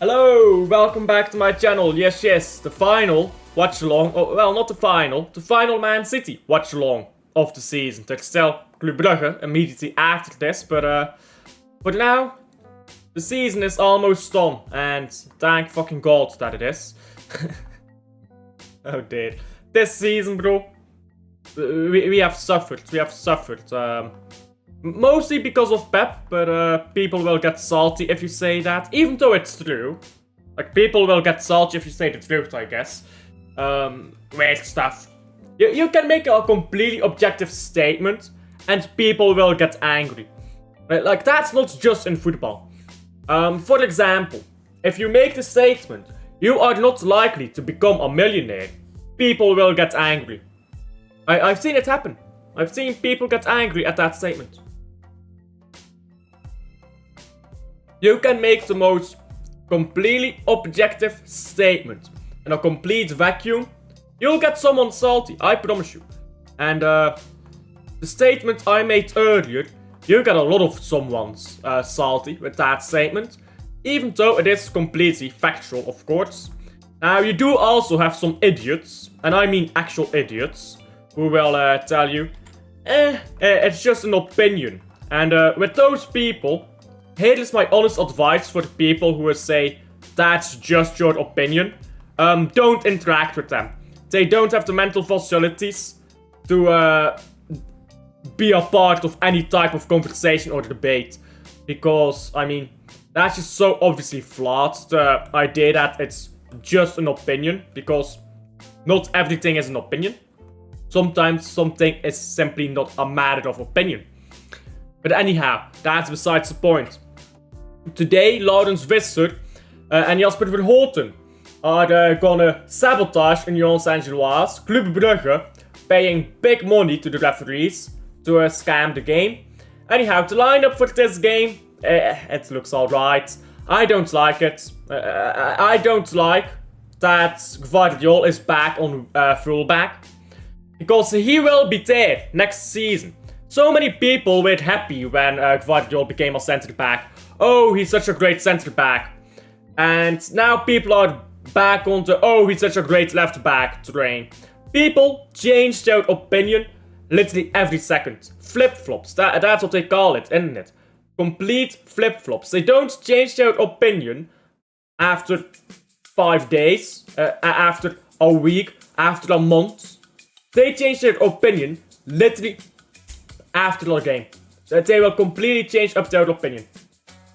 Hello, welcome back to my channel. Yes, the final watch-along, oh, well, not the final Man City watch-along of the season. Textel Club Brugge immediately after this, but now, the season is almost done, and thank fucking God that it is. Oh dear. This season, bro, we have suffered, mostly because of Pep, but people will get salty if you say that, even though it's true. Like, people will get salty if you say the truth, I guess. Weird stuff. You can make a completely objective statement, and people will get angry. Like, that's not just in football. For example, if you make the statement, you are not likely to become a millionaire, people will get angry. I've seen it happen. I've seen people get angry at that statement. You can make the most completely objective statement in a complete vacuum. You'll get someone salty, I promise you. And the statement I made earlier, you get a lot of someone's salty with that statement. Even though it is completely factual, of course. Now, you do also have some idiots, and I mean actual idiots, who will tell you, it's just an opinion. And with those people, here is my honest advice for the people who will say, that's just your opinion. Don't interact with them. They don't have the mental facilities to be a part of any type of conversation or debate. Because, I mean, that's just so obviously flawed, the idea that it's just an opinion. Because not everything is an opinion. Sometimes something is simply not a matter of opinion. But anyhow, that's besides the point. Today, Laurens Visser and Jasper Verhoeven are gonna sabotage Union Saint-Gilloise, Club Brugge, paying big money to the referees to scam the game. Anyhow, the lineup for this game, it looks alright. I don't like it. I don't like that Gvardiol is back on fullback. Because he will be there next season. So many people were happy when Gvardiol became a centre back. Oh, he's such a great centre back. And now people are back on the, oh, he's such a great left back train. People change their opinion literally every second. Flip-flops, that's what they call it, isn't it? Complete flip-flops. They don't change their opinion after 5 days, after a week, after a month. They change their opinion literally after the game. They will completely change up their opinion.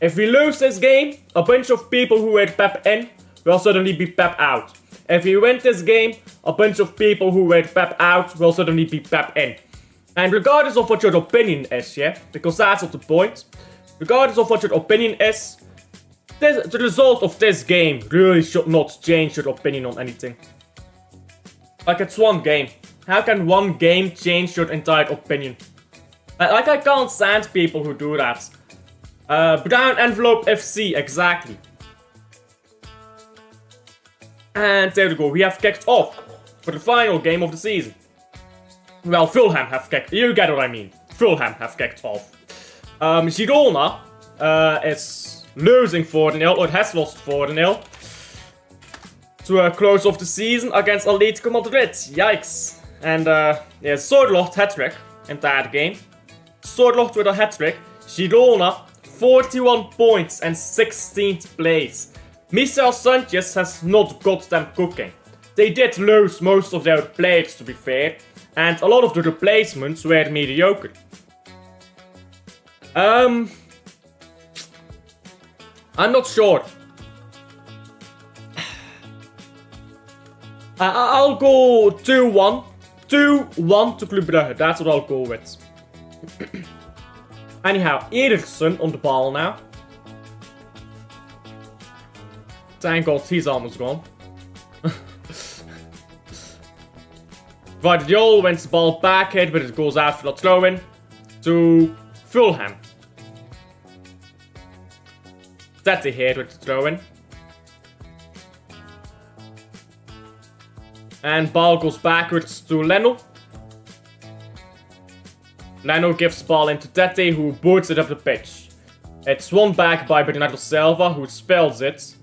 If we lose this game, a bunch of people who were Pep in will suddenly be Pep out. If we win this game, a bunch of people who were Pep out will suddenly be Pep in. And regardless of what your opinion is, yeah, because that's not the point. Regardless of what your opinion is, the result of this game really should not change your opinion on anything. Like, it's one game. How can one game change your entire opinion? Like, I can't stand people who do that. Brown Envelope FC, exactly. And there we go, we have kicked off for the final game of the season. Well, Fulham have kicked, you get what I mean. Fulham have kicked off. Girona is losing 4-0, or has lost 4-0. To close off the season against Atletico Madrid, yikes. And yeah, Sorloth hat-trick in that game. Sorloth with a hat-trick. Girona, 41 points and 16th place. Michel Sanchez has not got them cooking. They did lose most of their players, to be fair, and a lot of the replacements were mediocre. I'm not sure. I'll go 2-1. 2-1 to Club Brugge, that's what I'll go with. Anyhow, Ederson on the ball now. Thank God, he's almost gone. Gvardiol wins the ball back hit, but it goes out for the throw-in to Fulham. Tete here with the throw-in. And ball goes backwards to Leno. Leno gives the ball into Tete, who boots it up the pitch. It's won back by Bernardo Silva, who spells it.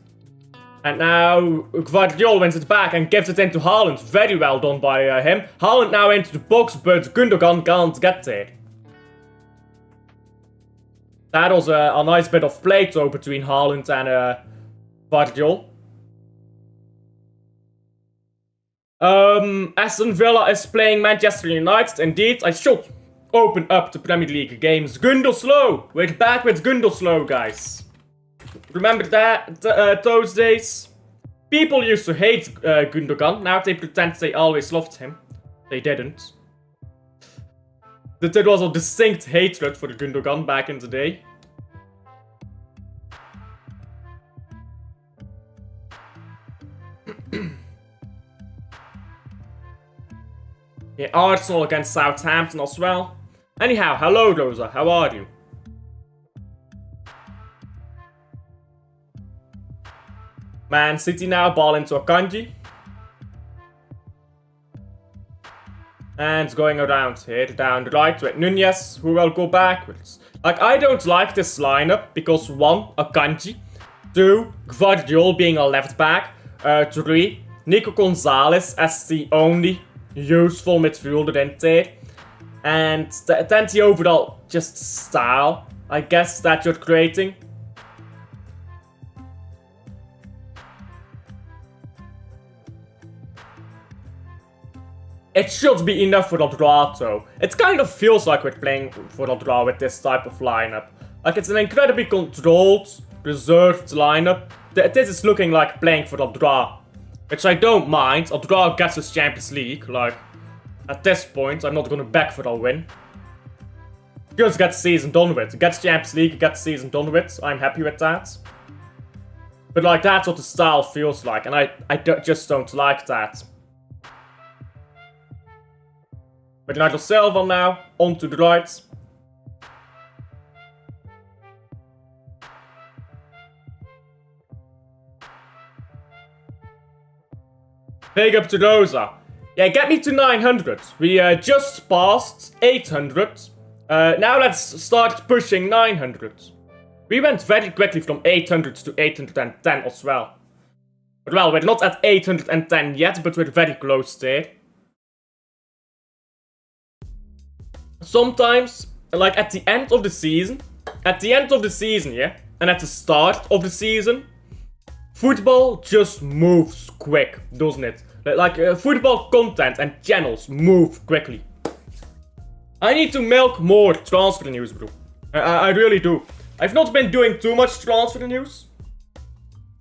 And now Guardiola wins it back and gives it into Haaland. Very well done by him. Haaland now into the box, but Gundogan can't get there. That was a nice bit of play though between Haaland and Guardiola. Aston Villa is playing Manchester United. Indeed, I should open up the Premier League games. Gunderslow! We're back with Gunderslow, guys. Remember that those days? People used to hate Gundogan. Now they pretend they always loved him. They didn't. There was a distinct hatred for Gundogan back in the day. Yeah, Arsenal against Southampton as well. Anyhow, hello Rosa, how are you? Man City now, ball into Akanji. And going around here, down the right with Nunez, who will go backwards. Like, I don't like this lineup because 1, Akanji. 2, Guardiola being a left back. 3, Nico Gonzalez as the only useful midfielder in there. And then the overall just style, I guess, that you're creating. It should be enough for the draw though. It kind of feels like we're playing for the draw with this type of lineup. Like, it's an incredibly controlled, reserved lineup. This is looking like playing for the draw. Which I don't mind. A draw gets us Champions League. Like, at this point, I'm not gonna beg for a win. Just get the season done with. Get Champions League, get the season done with. I'm happy with that. But like, that's what the style feels like. And I just don't like that. Bernardo Silva now, on to the right. Big up to Rosa. Yeah, get me to 900. We just passed 800. Now let's start pushing 900. We went very quickly from 800 to 810 as well. But well, we're not at 810 yet, but we're very close there. Sometimes, like at the end of the season, yeah, and at the start of the season, football just moves quick, doesn't it? Like, football content and channels move quickly. I need to milk more transfer news, bro. I really do. I've not been doing too much transfer news.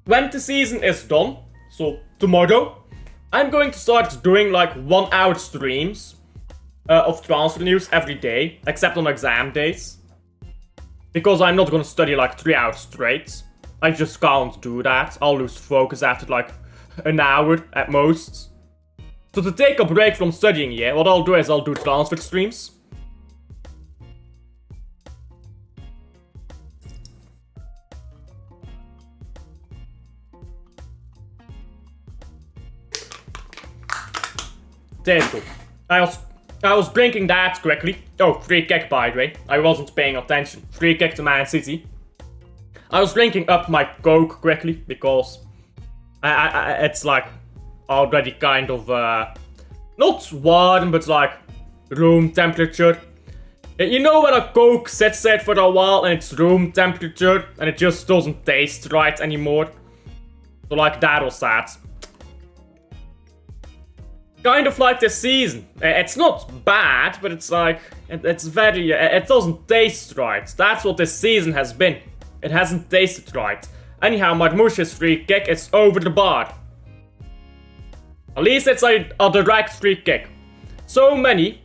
When the season is done, so tomorrow, I'm going to start doing like 1 hour streams of transfer news every day, except on exam days. Because I'm not gonna study like 3 hours straight. I just can't do that. I'll lose focus after like an hour at most. So to take a break from studying, yeah, what I'll do is I'll do transfer streams. There you go. I was drinking that quickly. Oh, free kick by the way. I wasn't paying attention. Free kick to Man City. I was drinking up my Coke quickly because it's like already kind of not warm, but like room temperature. You know when a Coke sits there for a while and it's room temperature and it just doesn't taste right anymore. So like that was that. Kind of like this season. It's not bad, but it's like it's very it doesn't taste right. That's what this season has been. It hasn't tasted right. Anyhow, Marmouche's free kick is over the bar. At least it's a direct free kick. So many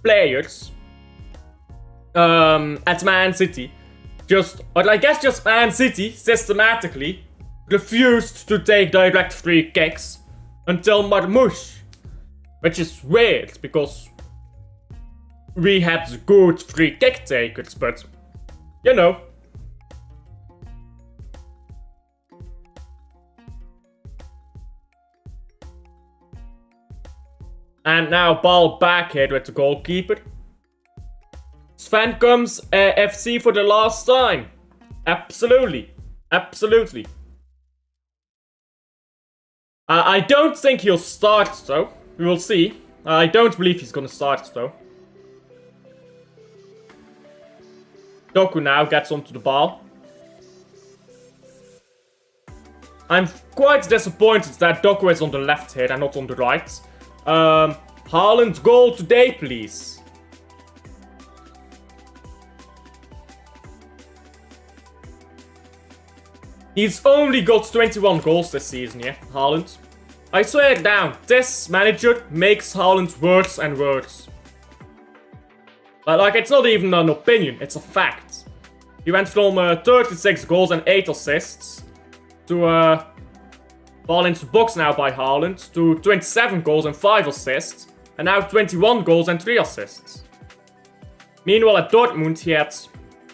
players at Man City or I guess just Man City systematically refused to take direct free kicks until Marmouche. Which is weird, because we had good free kick takers, but, you know. And now ball back here with the goalkeeper. Sven comes FC for the last time. Absolutely. Absolutely. I don't think he'll start, though. We will see. I don't believe he's gonna start, though. Doku now gets onto the ball. I'm quite disappointed that Doku is on the left here and not on the right. Haaland goal today, please. He's only got 21 goals this season, yeah, Haaland. I swear it down, this manager makes Haaland worse and worse. Like, it's not even an opinion, it's a fact. He went from 36 goals and 8 assists to ball into the box now by Haaland to 27 goals and 5 assists, and now 21 goals and 3 assists. Meanwhile at Dortmund he had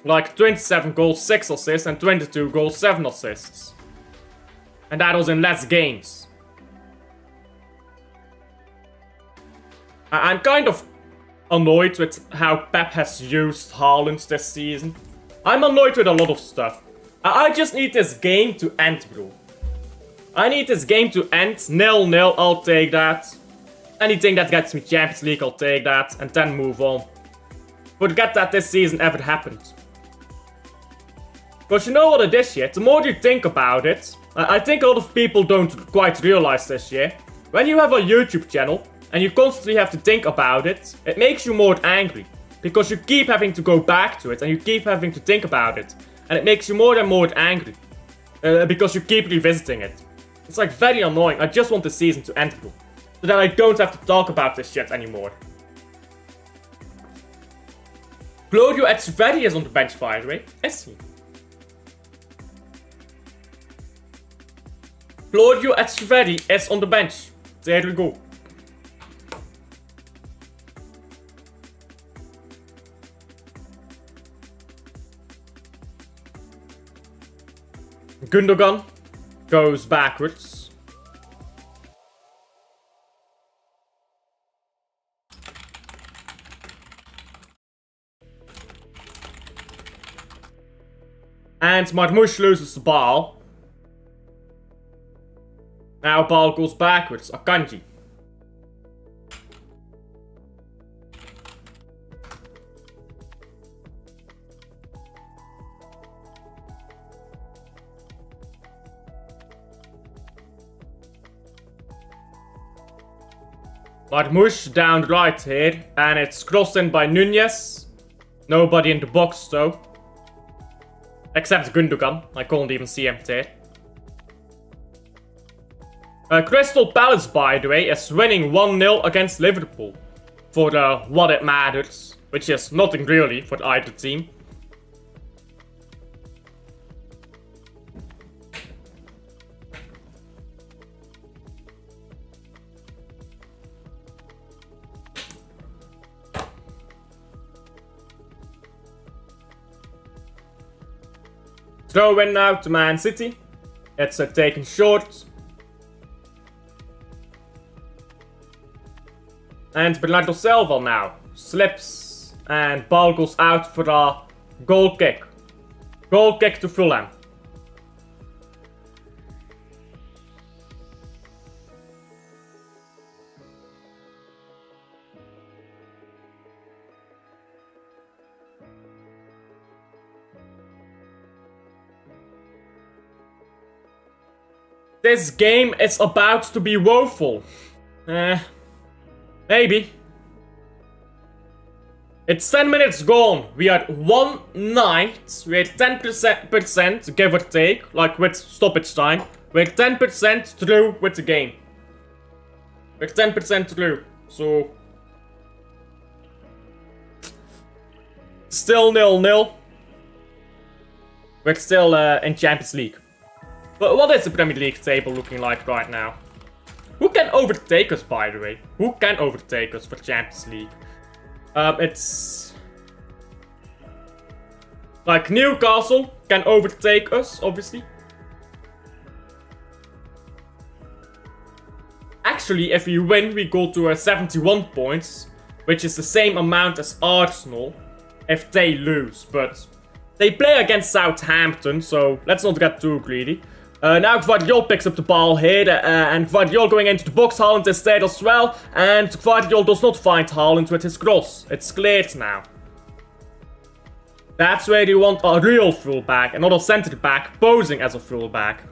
like 27 goals, 6 assists, and 22 goals, 7 assists. And that was in less games. I'm kind of annoyed with how Pep has used Haaland this season. I'm annoyed with a lot of stuff. I just need this game to end, bro. I need this game to end. 0-0, I'll take that. Anything that gets me Champions League, I'll take that. And then move on. Forget that this season ever happened. Because you know what it is, yet. The more you think about it, I think a lot of people don't quite realize this, yeah. When you have a YouTube channel, and you constantly have to think about it, it makes you more angry. Because you keep having to go back to it, and you keep having to think about it. And it makes you more and more angry. Because you keep revisiting it. It's like very annoying. I just want the season to end, bro. So that I don't have to talk about this shit anymore. Claudio Echeverri is on the bench, by the way. Is he? Claudio Echeverri is on the bench. There we go. Gundogan goes backwards. And Marmoush loses the ball. Now ball goes backwards. Akanji. Marmoush down right here. And it's crossed in by Nunez. Nobody in the box though. Except Gundogan. I couldn't even see him there. Crystal Palace, by the way, is winning 1-0 against Liverpool. For what it matters. Which is nothing really for either team. Throw in now to Man City. It's taken short. And Bernardo Silva now slips and ball goes out for a goal kick. Goal kick to Fulham. This game is about to be woeful. Maybe. It's 10 minutes gone. We are 1-9. We're 10%, give or take, like with stoppage time. We're 10% through with the game. We're 10% through, so... Still 0-0. We're still in Champions League. But what is the Premier League table looking like right now? Who can overtake us, by the way? Who can overtake us for Champions League? It's... Like, Newcastle can overtake us, obviously. Actually, if we win, we go to 71 points. Which is the same amount as Arsenal if they lose. But they play against Southampton, so let's not get too greedy. Now Gvardiol picks up the ball here, and Gvardiol going into the box. Haaland is there as well, and Gvardiol does not find Haaland with his cross. It's cleared now. That's where you want a real fullback, another centre back posing as a fullback.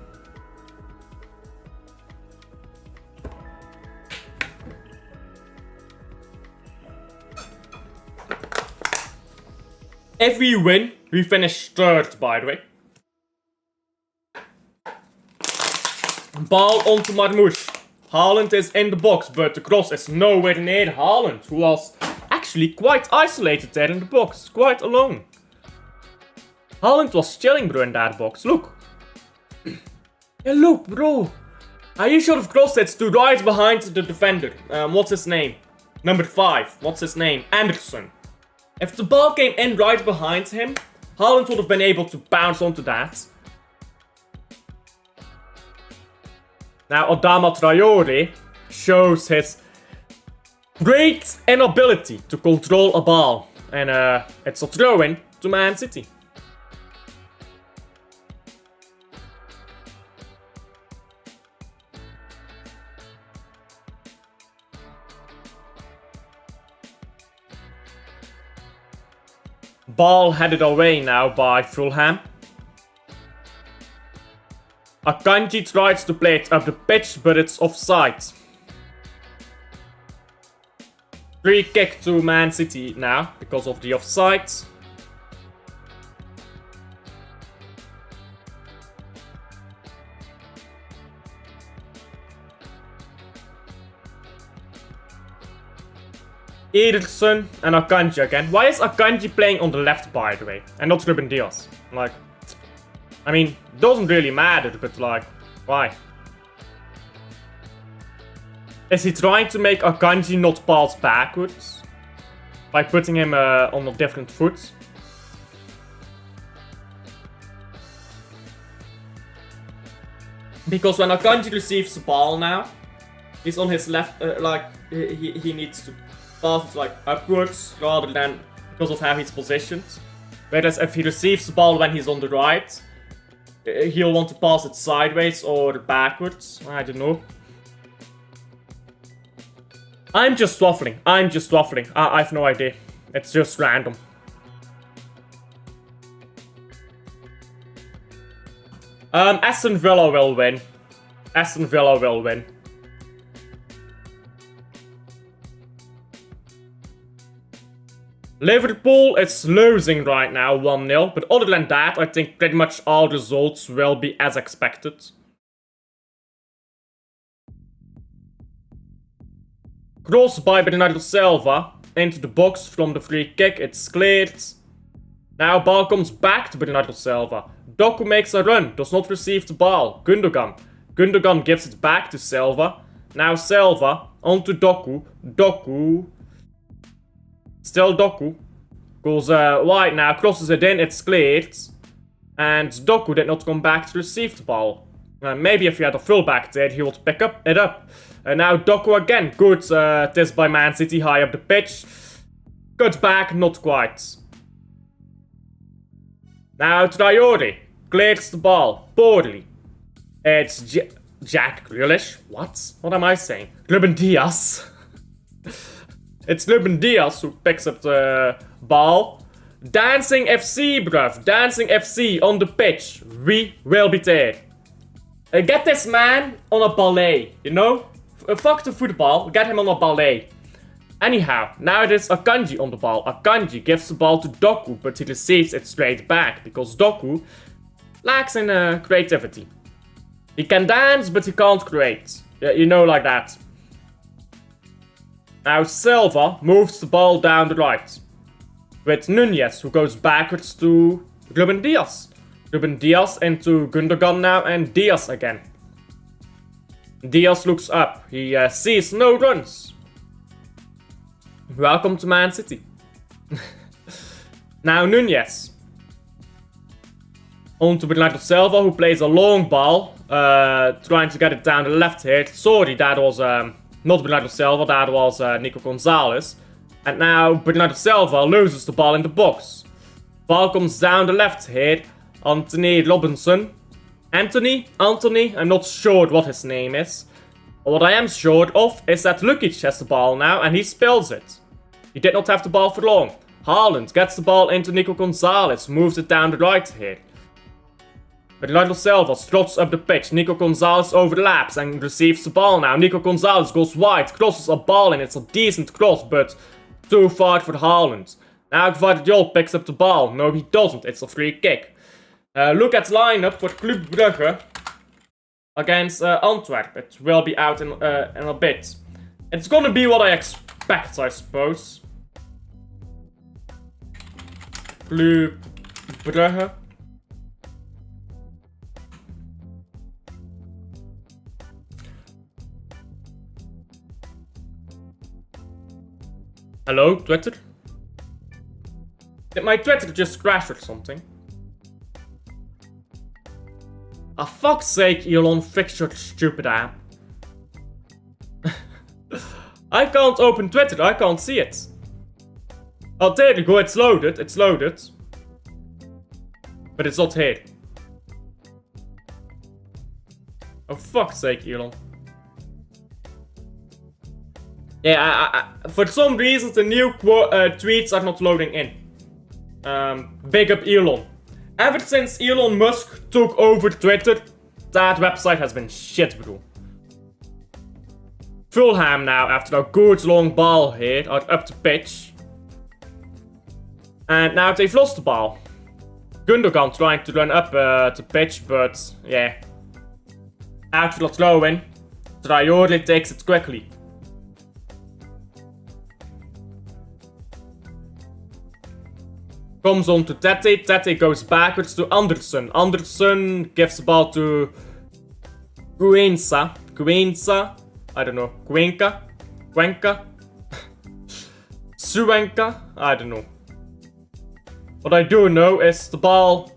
If we win, we finish third, by the way. Ball onto Marmoush. Haaland is in the box, but the cross is nowhere near Haaland, who was actually quite isolated there in the box, quite alone. Haaland was chilling, bro, in that box. Look. Yeah, look, bro. He should have crossed it to right behind the defender. What's his name? Number 5. What's his name? Anderson. If the ball came in right behind him, Haaland would have been able to bounce onto that. Now, Adama Traore shows his great inability to control a ball. And it's a throw-in to Man City. Ball headed away now by Fulham. Akanji tries to play it up the pitch, but it's offside. Free kick to Man City now, because of the offside. Ederson and Akanji again. Why is Akanji playing on the left, by the way, and not Ruben Dias? Like, I mean, doesn't really matter, but like, why? Is he trying to make Akanji not pass backwards? By putting him on a different foot? Because when Akanji receives the ball now, he's on his left, he needs to pass like upwards rather than because of how he's positioned. Whereas if he receives the ball when he's on the right, he'll want to pass it sideways or backwards. I don't know. I'm just waffling. I have no idea. It's just random. Aston Villa will win. Aston Villa will win. Liverpool is losing right now 1-0, but other than that, I think pretty much all results will be as expected. Cross by Bernardo Silva into the box from the free kick, it's cleared. Now ball comes back to Bernardo Silva. Doku makes a run, does not receive the ball. Gundogan. Gundogan gives it back to Silva. Now Silva onto Doku. Doku. Still Doku. Goes wide now, crosses it in, it's cleared. And Doku did not come back to receive the ball. Maybe if he had a fullback there, he would pick it up. Now Doku again. Good this by Man City, high up the pitch. Good back, not quite. Now Traore clears the ball poorly. It's Jack Grealish. What am I saying? Ruben Dias. It's Ruben Dias who picks up the ball. Dancing FC, bruv. Dancing FC on the pitch. We will be there. Get this man on a ballet, you know? Fuck the football, get him on a ballet. Anyhow, now it is Akanji on the ball. Akanji gives the ball to Doku, but he receives it straight back, because Doku lacks in creativity. He can dance, but he can't create. Yeah, you know, like that. Now Silva moves the ball down the right. With Nunez, who goes backwards to Ruben Dias. Ruben Dias into Gundogan now, and Dias again. Dias looks up. He sees no runs. Welcome to Man City. Now Nunez. On to Bernardo Silva, who plays a long ball. Trying to get it down the left here. Sorry, that was not Bernardo Silva, that was Nico Gonzalez. And now Bernardo Silva loses the ball in the box. Ball comes down the left here. Anthony Robinson. Anthony, I'm not sure what his name is. But what I am sure of is that Lukic has the ball now and he spills it. He did not have the ball for long. Haaland gets the ball into Nico Gonzalez, moves it down the right here. Bernardo Silva trots up the pitch. Nico Gonzalez overlaps and receives the ball now. Nico Gonzalez goes wide, crosses a ball and it's a decent cross, but too far for Haaland. Now Gvardiol picks up the ball. No, he doesn't. It's a free kick. Look at lineup for Club Brugge against Antwerp. It will be out in a bit. It's gonna be what I expect, I suppose. Club Brugge. Hello, Twitter? Did my Twitter just crash or something? Ah, fuck's sake, Elon, fix your stupid app. I can't open Twitter, I can't see it. Oh, there you go, it's loaded, But it's not here. Oh, fuck's sake, Elon. Yeah, for some reason the new tweets are not loading in. Big up Elon. Ever since Elon Musk took over Twitter, that website has been shit, bro. Fulham now, after a good long ball here, are up the pitch. And now they've lost the ball. Gundogan trying to run up the pitch, but yeah. After the throw in, Traore takes it quickly. Comes on to Tete. Tete goes backwards to Anderson. Anderson gives the ball to Cuenca. I don't know. Cuenca? Suenca? I don't know. What I do know is the ball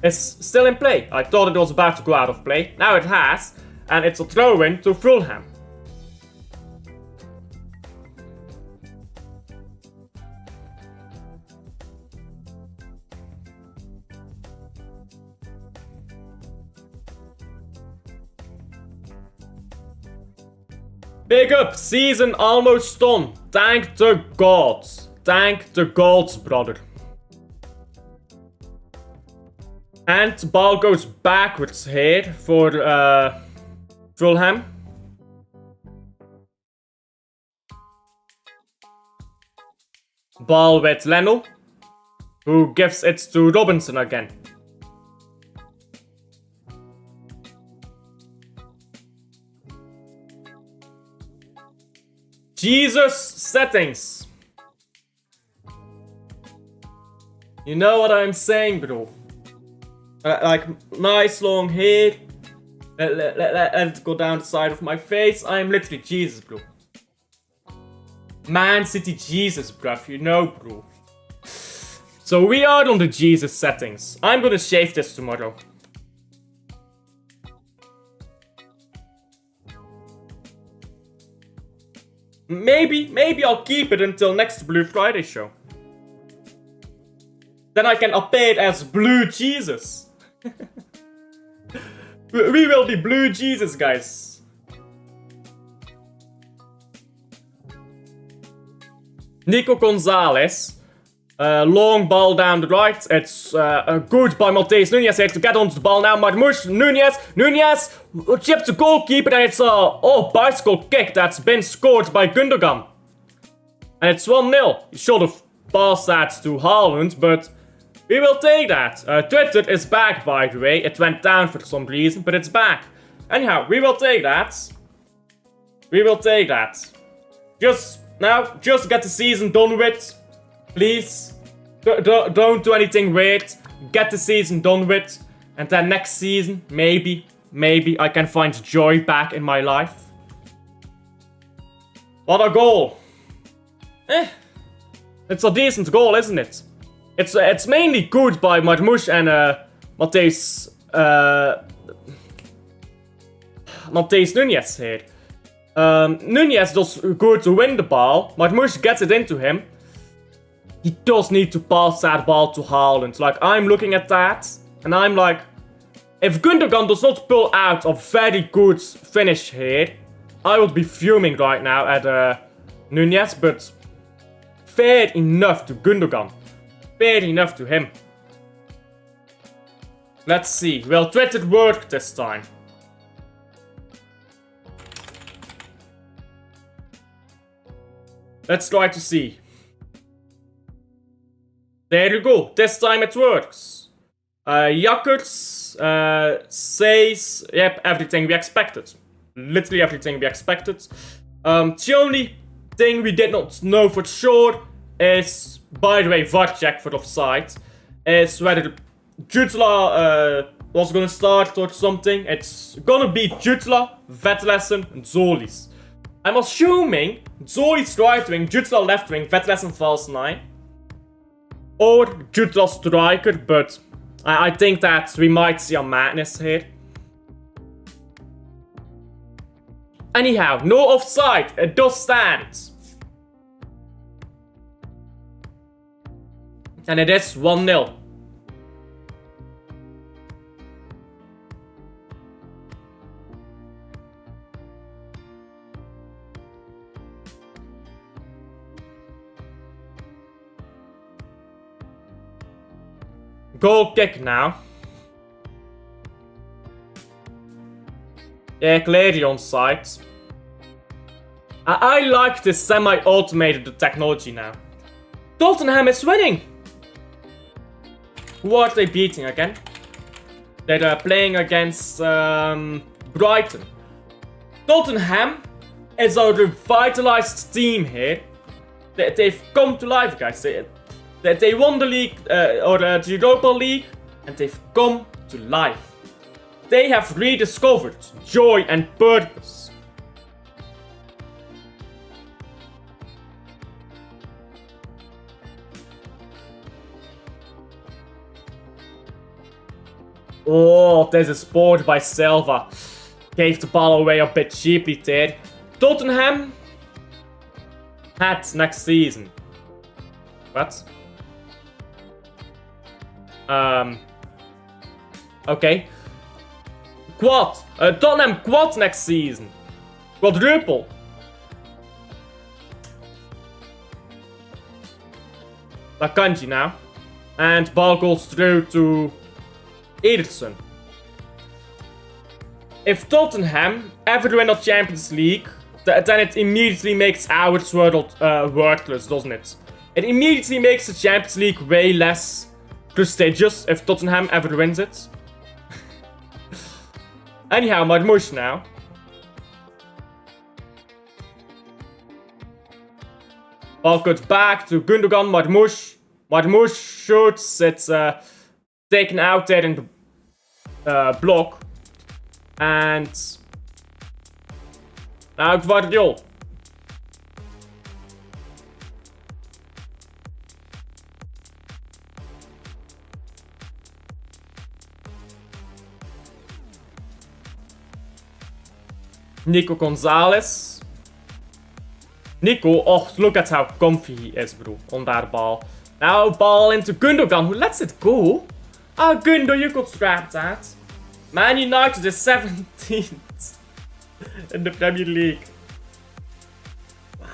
is still in play. I thought it was about to go out of play. Now it has. And it's a throw-in to Fulham. Big up, season almost done. Thank the gods. Thank the gods, brother. And the ball goes backwards here for Fulham. Ball with Leno, who gives it to Robinson again. Jesus settings. You know what I'm saying, bro. Like, nice long hair. Let it go down the side of my face. I'm literally Jesus, bro. Man City Jesus, bruv. You know, bro. So we are on the Jesus settings. I'm gonna shave this tomorrow. Maybe I'll keep it until next Blue Friday show. Then I can appear as Blue Jesus. We will be Blue Jesus, guys. Nico Gonzalez. Long ball down the right. It's good by Matheus Nunes here to get onto the ball now. Marmoush, Nunes chips the goalkeeper and it's a bicycle kick that's been scored by Gundogan. And it's 1-0. He should have passed that to Haaland, but we will take that. Twitter is back, by the way. It went down for some reason, but it's back. Anyhow, we will take that. Just get the season done with. Please, don't do anything weird. Get the season done with. And then next season, maybe I can find joy back in my life. What a goal. It's a decent goal, isn't it? It's mainly good by Marmoush and Matheus Nunes here. Nunes does good to win the ball. Marmoush gets it into him. He does need to pass that ball to Haaland. Like, I'm looking at that, and I'm like, If Gundogan does not pull out a very good finish here, I would be fuming right now at Nunez, but fair enough to Gundogan. Fair enough to him. Let's see. Will Twitter work this time? Let's try to see. There you go. This time it works. Jakkers says, yep, everything we expected. Literally everything we expected. The only thing we did not know for sure is, by the way, VAR check for offside, is whether Jutla was gonna start or something. It's gonna be Jutla, Vetlesen, and Zolis. I'm assuming Zolis right wing, Jutla left wing, Vetlesen false 9. Or Jutla striker, but I think that we might see a madness here. Anyhow, no offside, it does stand. And it is 1-0. Goal kick now. Yeah, clearly onside. I like this semi-automated technology now. Tottenham is winning! Who are they beating again? They're playing against Brighton. Tottenham is a revitalized team here. They've come to life, guys. They won the league, or the Europa League, and they've come to life. They have rediscovered joy and purpose. Oh, there's a sport by Silva. Gave the ball away a bit cheaply there. Tottenham had next season. What? Okay. Quad. Tottenham quad next season. Quadruple. Akanji now. And ball goes through to Ederson. If Tottenham ever win the Champions League, then it immediately makes ours worthless, doesn't it? It immediately makes the Champions League way less prestigious if Tottenham ever wins it. Anyhow, Marmoush now. Ball goes back to Gundogan, Marmoush. Marmoush shoots, it's taken out there in the block. And now Gvardiol. Nico Gonzalez. Nico, oh, look at how comfy he is, bro, on that ball. Now ball into Gundogan, who lets it go. Ah, Gundo, you could scrap that. Man United is 17th in the Premier League. Wow.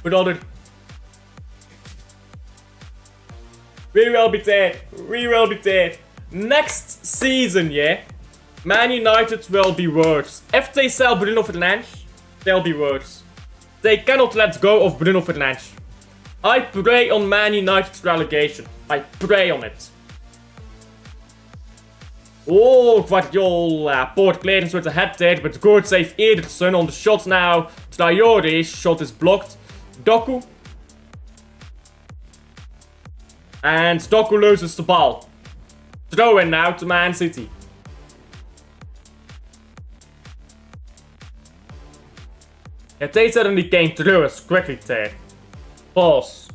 Brother. We will be there. We will be there. Next season, yeah. Man United will be worse. If they sell Bruno Fernandes, they'll be worse. They cannot let go of Bruno Fernandes. I pray on Man United's relegation. I pray on it. Oh, Guardiola. Poor clearance with the head there, but good save Ederson on the shot now. Traore's shot is blocked. Doku. And Doku loses the ball. Throw in now to Man City. Yeah, they suddenly came through us quickly there. Pause.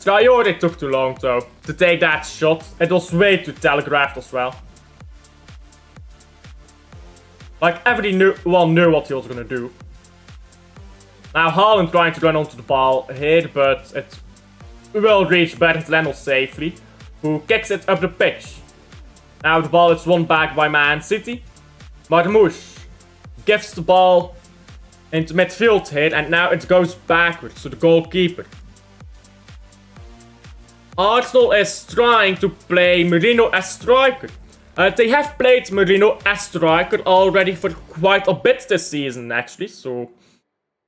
Traore took too long though to take that shot. It was way too telegraphed as well. Like everyone knew what he was gonna do. Now Haaland trying to run onto the ball here, but will reach Bernd Leno safely, who kicks it up the pitch. Now the ball is won back by Man City. Marmouche gives the ball into midfield here, and now it goes backwards to the goalkeeper. Arsenal is trying to play Merino as striker. They have played Merino as striker already for quite a bit this season, actually, so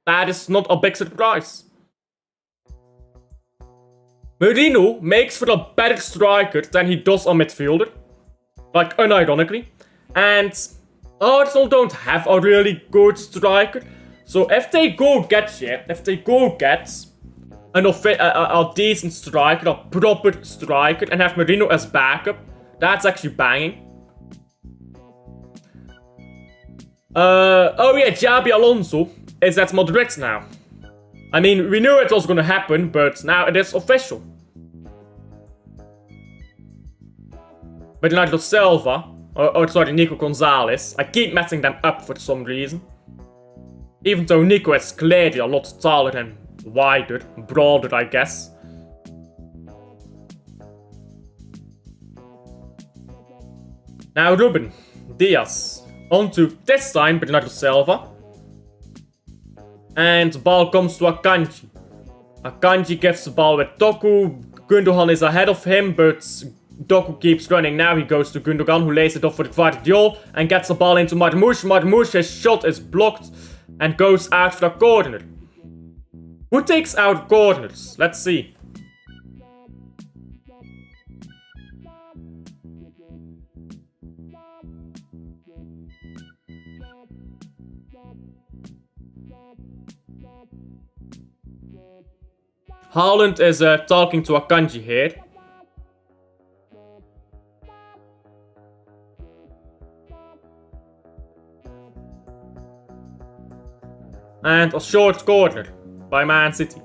that is not a big surprise. Merino makes for a better striker than he does a midfielder, like unironically, and Arsenal don't have a really good striker, so if they go get a decent striker, a proper striker, and have Merino as backup, that's actually banging. Oh yeah, Xabi Alonso is at Madrid now. I mean, we knew it was gonna happen, but now it is official. Bernardo Silva, sorry, Nico Gonzalez. I keep messing them up for some reason. Even though Nico is clearly a lot taller and wider, broader, I guess. Now Ruben Diaz onto this time Bernardo Silva. And the ball comes to Akanji. Akanji gives the ball with Doku. Gundogan is ahead of him, but Doku keeps running. Now he goes to Gundogan, who lays it off for Gvardiol and gets the ball into Marmouche. Marmouche, his shot is blocked and goes out for a corner. Who takes out corners? Let's see. Haaland is talking to Akanji here. And a short corner by Man City.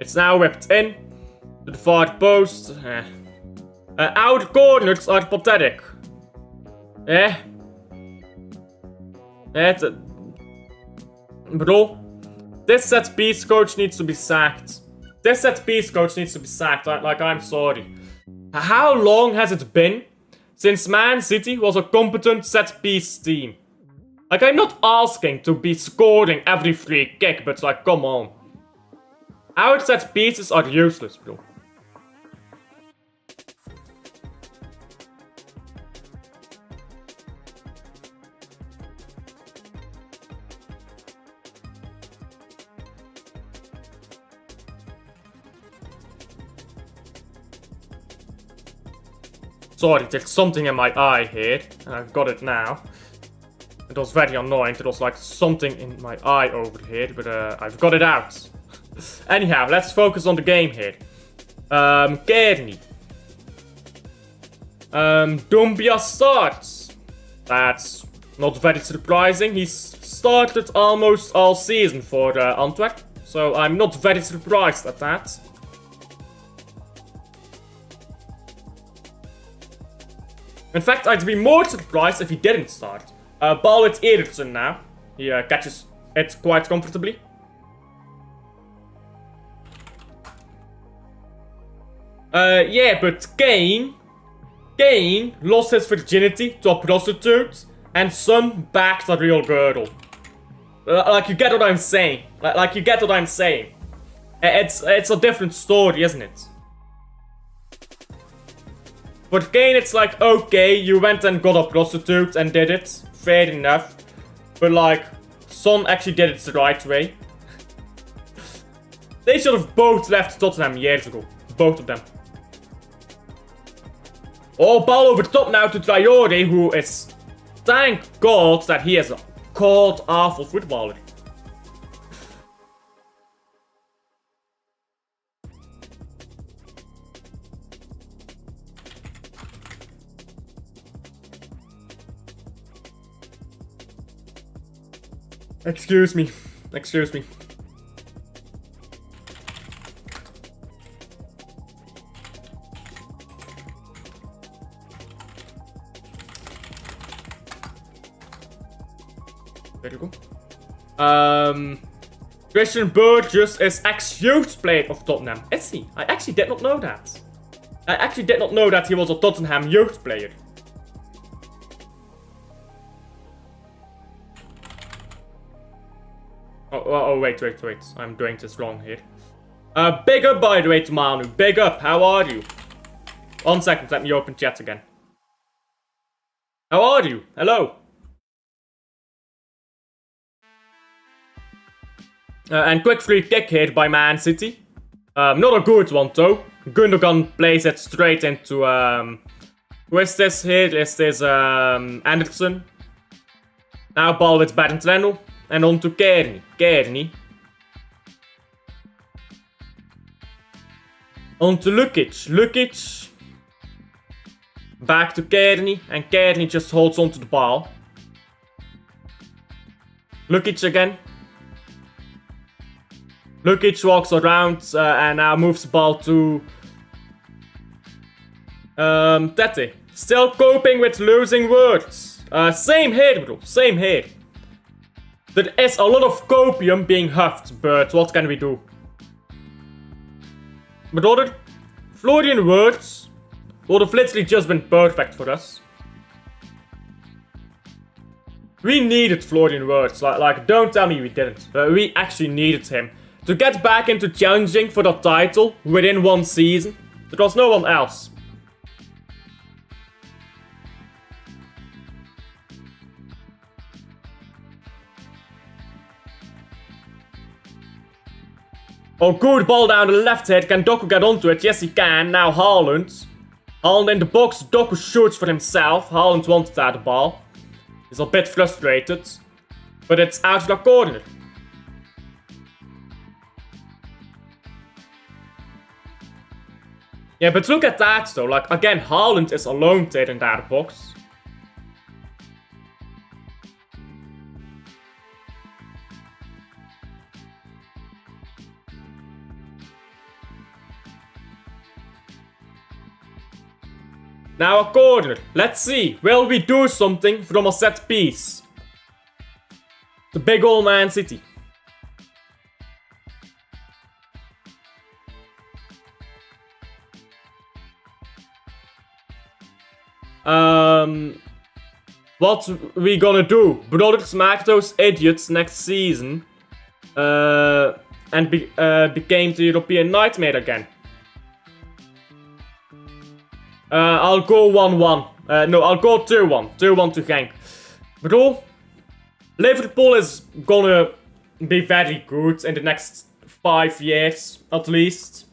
It's now whipped in to the far post. Our corners are pathetic. Bro, this set piece coach needs to be sacked. This set piece coach needs to be sacked. I'm sorry. How long has it been since Man City was a competent set piece team? Like, I'm not asking to be scoring every free kick, but like, come on. Our set pieces are useless, bro. Sorry, there's something in my eye here, and I've got it now. It was very annoying, there was like something in my eye over here, but I've got it out. Anyhow, let's focus on the game here. Kearney. Dumbia starts. That's not very surprising. He's started almost all season for Antwerp, so I'm not very surprised at that. In fact, I'd be more surprised if he didn't start. Ball with Eriksson now. He catches it quite comfortably. Yeah, but Kane lost his virginity to a prostitute, and son backed a real girl. Like, you get what I'm saying. Like, you get what I'm saying. It's a different story, isn't it? For Kane, it's like, okay, you went and got a prostitute and did it. Fair enough. But like, Son actually did it the right way. They should have both left Tottenham years ago. Both of them. Oh, ball over the top now to Traore, who is... Thank God that he is a god-awful footballer. Excuse me. Excuse me. There you go. Christian Burgess is ex-youth player of Tottenham. Is he? I actually did not know that. I actually did not know that he was a Tottenham youth player. Oh, wait. I'm doing this wrong here. Big up, by the way, to Manu. Big up. How are you? 1 second. Let me open chat again. How are you? Hello. And quick free kick here by Man City. Not a good one, though. Gundogan plays it straight into, who is this here? Is this, Anderson. Now ball with Bernd and on to Kearney. On to Lukic. Back to Kearney, and Kearney just holds onto the ball. Lukic again. Lukic walks around and now moves the ball to Tete. Still coping with losing words. Same here, bro. Same here. There is a lot of copium being huffed, but what can we do? But other Florian Wirtz would have literally just been perfect for us. We needed Florian Wirtz. Like, don't tell me we didn't. We actually needed him to get back into challenging for the title within 1 season. There was no one else. Oh, good ball down the left head. Can Doku get onto it? Yes, he can. Now Haaland. Haaland in the box. Doku shoots for himself. Haaland wanted that ball. He's a bit frustrated. But it's out of the corner. Yeah, but look at that though. Like, again, Haaland is alone there in that box. Now a corner. Let's see. Will we do something from a set piece? The big old Man City. What we gonna do? Brother, smack those idiots next season. And became the European nightmare again. I'll go 1-1. No, I'll go 2-1. 2-1 to Genk. Bro, Liverpool is gonna be very good in the next 5 years, at least.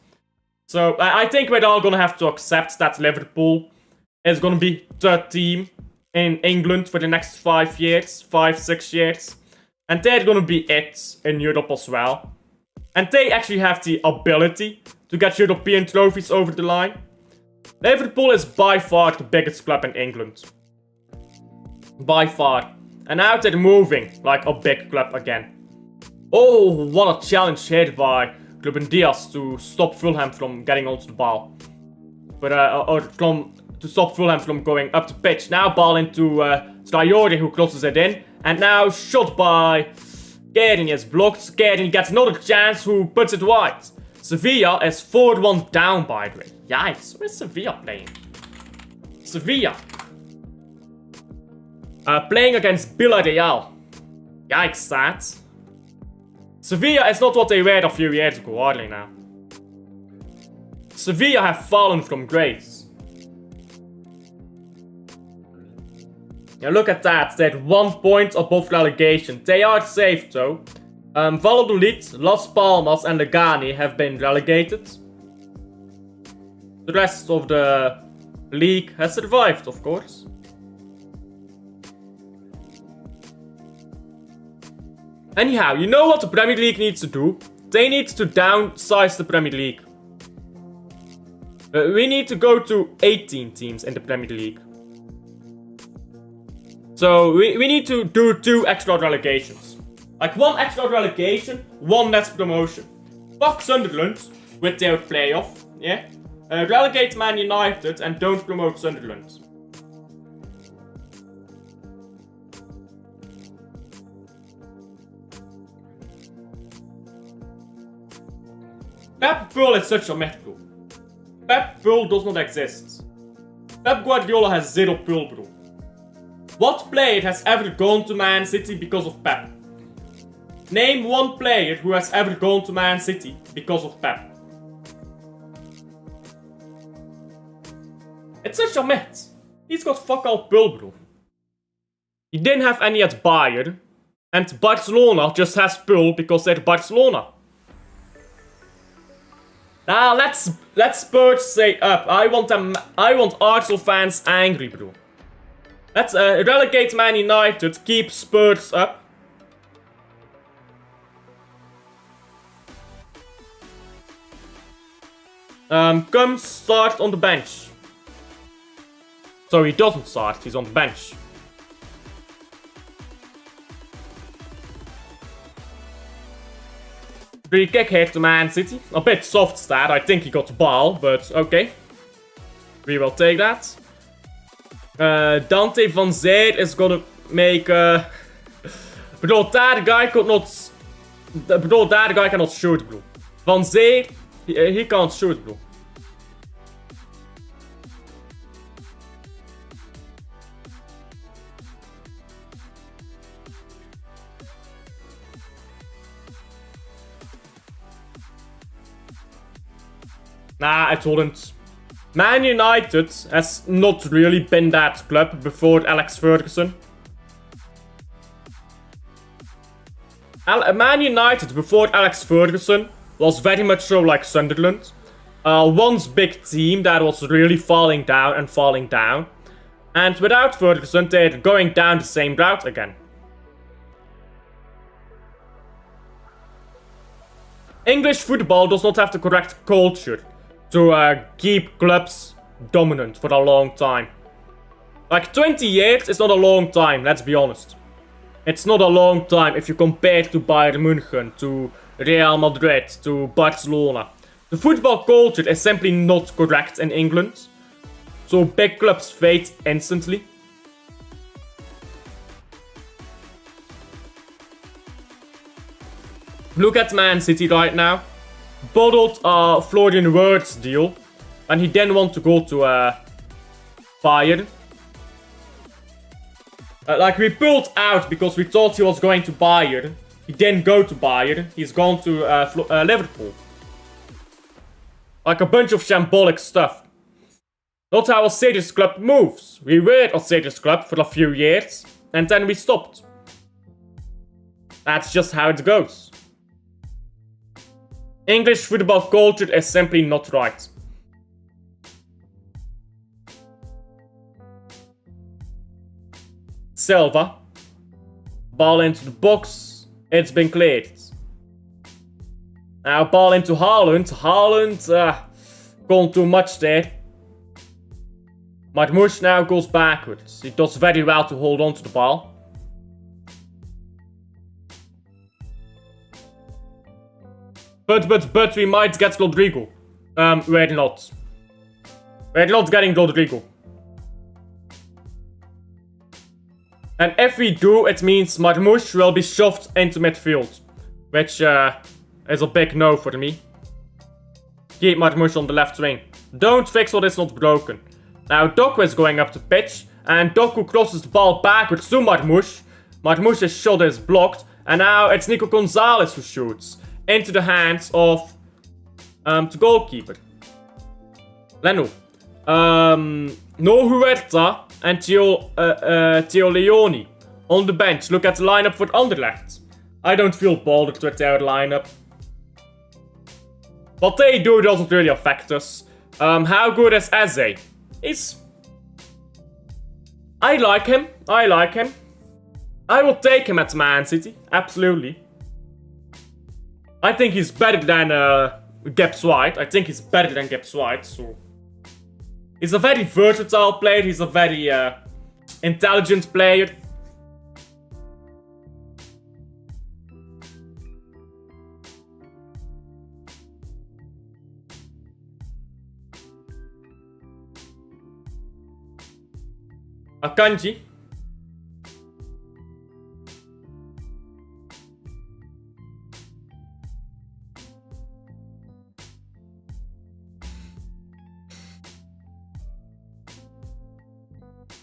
So, I think we're all gonna have to accept that Liverpool is gonna be the team in England for the next 5 years, 5-6 years. And they're gonna be it in Europe as well. And they actually have the ability to get European trophies over the line. Liverpool is by far the biggest club in England. By far. And now they're moving like a big club again. Oh, what a challenge here by Ruben Diaz to stop Fulham from getting onto the ball. But, to stop Fulham from going up the pitch. Now ball into Traore, who crosses it in. And now shot by Kearney is blocked. Kearney gets another chance, who puts it wide. Sevilla is 4-1 down, by the way. Yikes, where is Sevilla playing? Sevilla. Playing against Villarreal. Yikes, that. Sevilla is not what they were a few years ago, are they now? Sevilla have fallen from grace. Now look at that, they're 1 point above relegation. They are safe though. Valladolid, Las Palmas and Legani have been relegated. The rest of the league has survived, of course. Anyhow, you know what the Premier League needs to do? They need to downsize the Premier League. We need to go to 18 teams in the Premier League. So we need to do 2 extra relegations. Like 1 extra relegation, 1 less promotion. Fuck Sunderland with their playoff, yeah? Relegate Man United and don't promote Sunderland. Pep Pearl is such a myth, bro. Pep Pearl does not exist. Pep Guardiola has zero Pearl, bro. What player has ever gone to Man City because of Pep? Name one player who has ever gone to Man City because of Pep. It's such a myth. He's got fuck all Pearl, bro. He didn't have any at Bayern. And Barcelona just has Pearl because they're Barcelona. Now let's Spurs stay up. I want Arsenal fans angry, bro. Let's relegate Man United, keep Spurs up. Come start on the bench. So he doesn't start, he's on the bench. Free kick here to Man City. A bit soft stat, I think he got the ball, but okay. We will take that. Dante van Zeer is gonna make... Bro, that guy could not... Bro, that guy cannot shoot, bro. Van Zeer, he can't shoot, bro. Nah, I wouldn't. Man United has not really been that club before Alex Ferguson. Man United before Alex Ferguson was very much so like Sunderland. Once big team that was really falling down and falling down. And without Ferguson, they're going down the same route again. English football does not have the correct culture to keep clubs dominant for a long time. Like 20 years is not a long time, let's be honest. It's not a long time if you compare to Bayern München, to Real Madrid, to Barcelona. The football culture is simply not correct in England. So big clubs fade instantly. Look at Man City right now. Bottled Florian Wirtz deal. And he then want to go to Bayern. Like we pulled out because we thought he was going to Bayern. He didn't go to Bayern. He's gone to Liverpool. Like a bunch of shambolic stuff. Not how a serious club moves. We were a serious club for a few years. And then we stopped. That's just how it goes. English football culture is simply not right. Silva. Ball into the box. It's been cleared. Now ball into Haaland. Haaland gone too much there. Marmoush now goes backwards. He does very well to hold on to the ball. But we might get Rodrigo. We're not. We're not getting Rodrigo. And if we do, it means Marmoush will be shoved into midfield. Which is a big no for me. Keep Marmoush on the left wing. Don't fix what is not broken. Now Doku is going up the pitch. And Doku crosses the ball backwards to Marmoush. Marmoush's shot is blocked. And now it's Nico Gonzalez who shoots. Into the hands of the goalkeeper. Leno. No Huerta and Theo Leone on the bench. Look at the lineup for Anderlecht. I don't feel bothered with their lineup. What they do doesn't really affect us. How good is Eze? I like him. I will take him at Man City. Absolutely. I think he's better than Gibbs White. So he's a very versatile player. He's a very intelligent player. Akanji.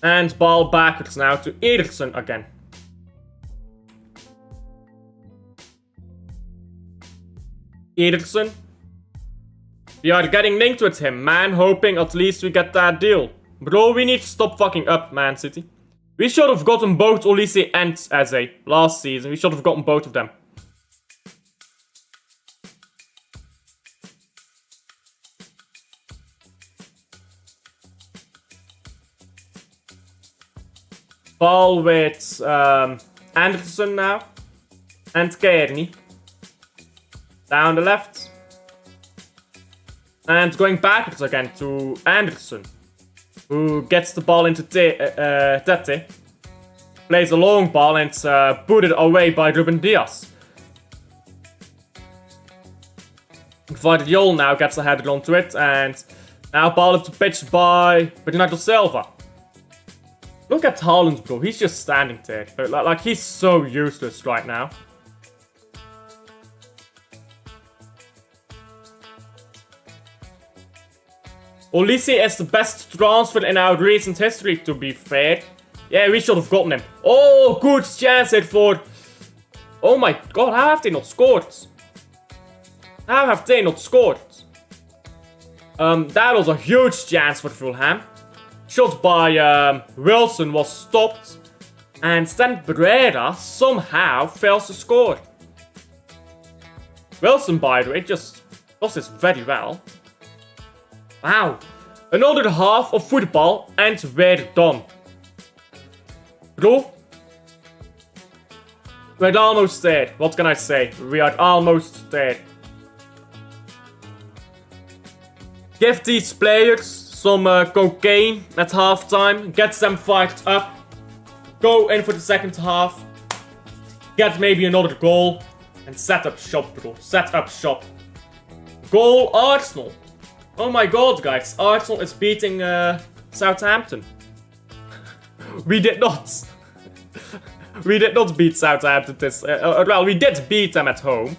And ball backwards now to Ederson again. Ederson. We are getting linked with him, man, hoping at least we get that deal. Bro, we need to stop fucking up, Man City. We should have gotten both Olise and Eze last season. We should have gotten both of them. Ball with Anderson now. And Kearney. Down the left. And going backwards again to Anderson. Who gets the ball into Tete. Plays a long ball and booted away by Ruben Diaz. Vardiol now gets a header onto it. And now ball is pitched by Bernardo Silva. Look at Haaland, bro. He's just standing there. Like, he's so useless right now. Olise is the best transfer in our recent history, to be fair. Yeah, we should have gotten him. Oh, good chance here for... Oh my god, how have they not scored? How have they not scored? That was a huge chance for Fulham. Shot by Wilson was stopped. And then Pereira somehow fails to score. Wilson, by the way, just does this very well. Wow. Another half of football and we're done. Bro. We're almost there. What can I say? We are almost there. Give these players some cocaine at halftime. Get them fired up. Go in for the second half. Get maybe another goal. And set up shop, bro. Set up shop. Goal Arsenal. Oh my god, guys. Arsenal is beating Southampton. We did not. We did not beat Southampton this... well, we did beat them at home.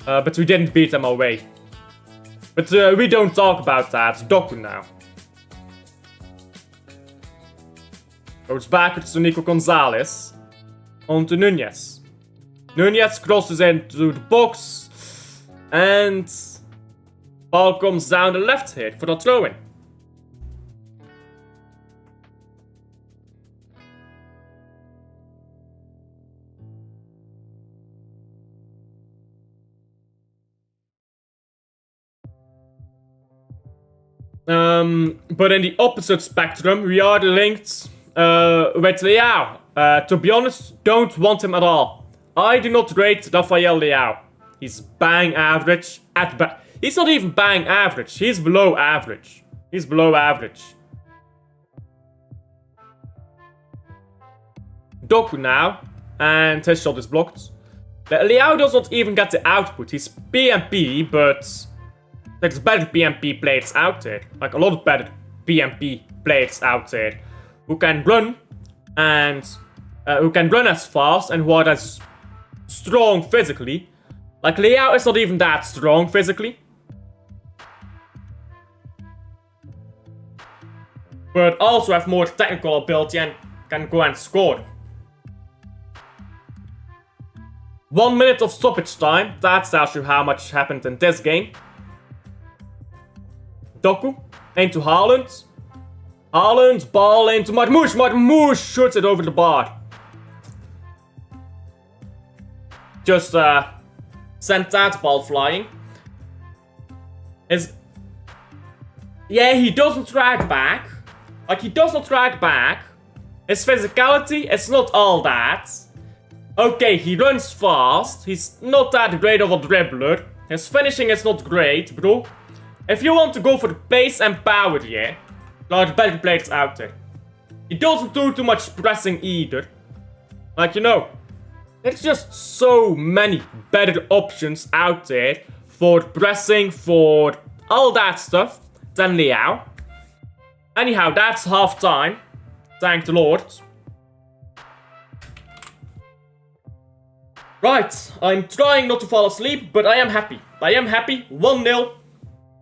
But we didn't beat them away. But we don't talk about that. Doku now. Goes backwards to Nico Gonzalez. On to Nunez. Nunez crosses into the box. And... ball comes down the left here for the throw-in. But in the opposite spectrum, we are linked with Leao. To be honest, don't want him at all. I do not rate Rafael Leao. He's bang average at best. He's not even bang average. He's below average. He's below average. Doku now. And his shot is blocked. Leao does not even get the output. He's PMP, but... there's better PMP players out there. Like a lot of better PMP players out there. Who can run. And... who can run as fast and who are as strong physically. Like Leao is not even that strong physically. But also have more technical ability and can go and score. 1 minute of stoppage time. That tells you how much happened in this game. Doku into Haaland. Haaland, ball into Marmoush. Marmoush shoots it over the bar. Just sent that ball flying. Yeah, he doesn't track back. Like, he does not track back. His physicality is not all that. Okay, he runs fast. He's not that great of a dribbler. His finishing is not great, bro. If you want to go for the pace and power, yeah, there are better players out there. He doesn't do too much pressing either. Like, you know, there's just so many better options out there for pressing, for all that stuff than Leao. Anyhow, that's half time. Thank the Lord. Right, I'm trying not to fall asleep, but I am happy. I am happy. 1-0.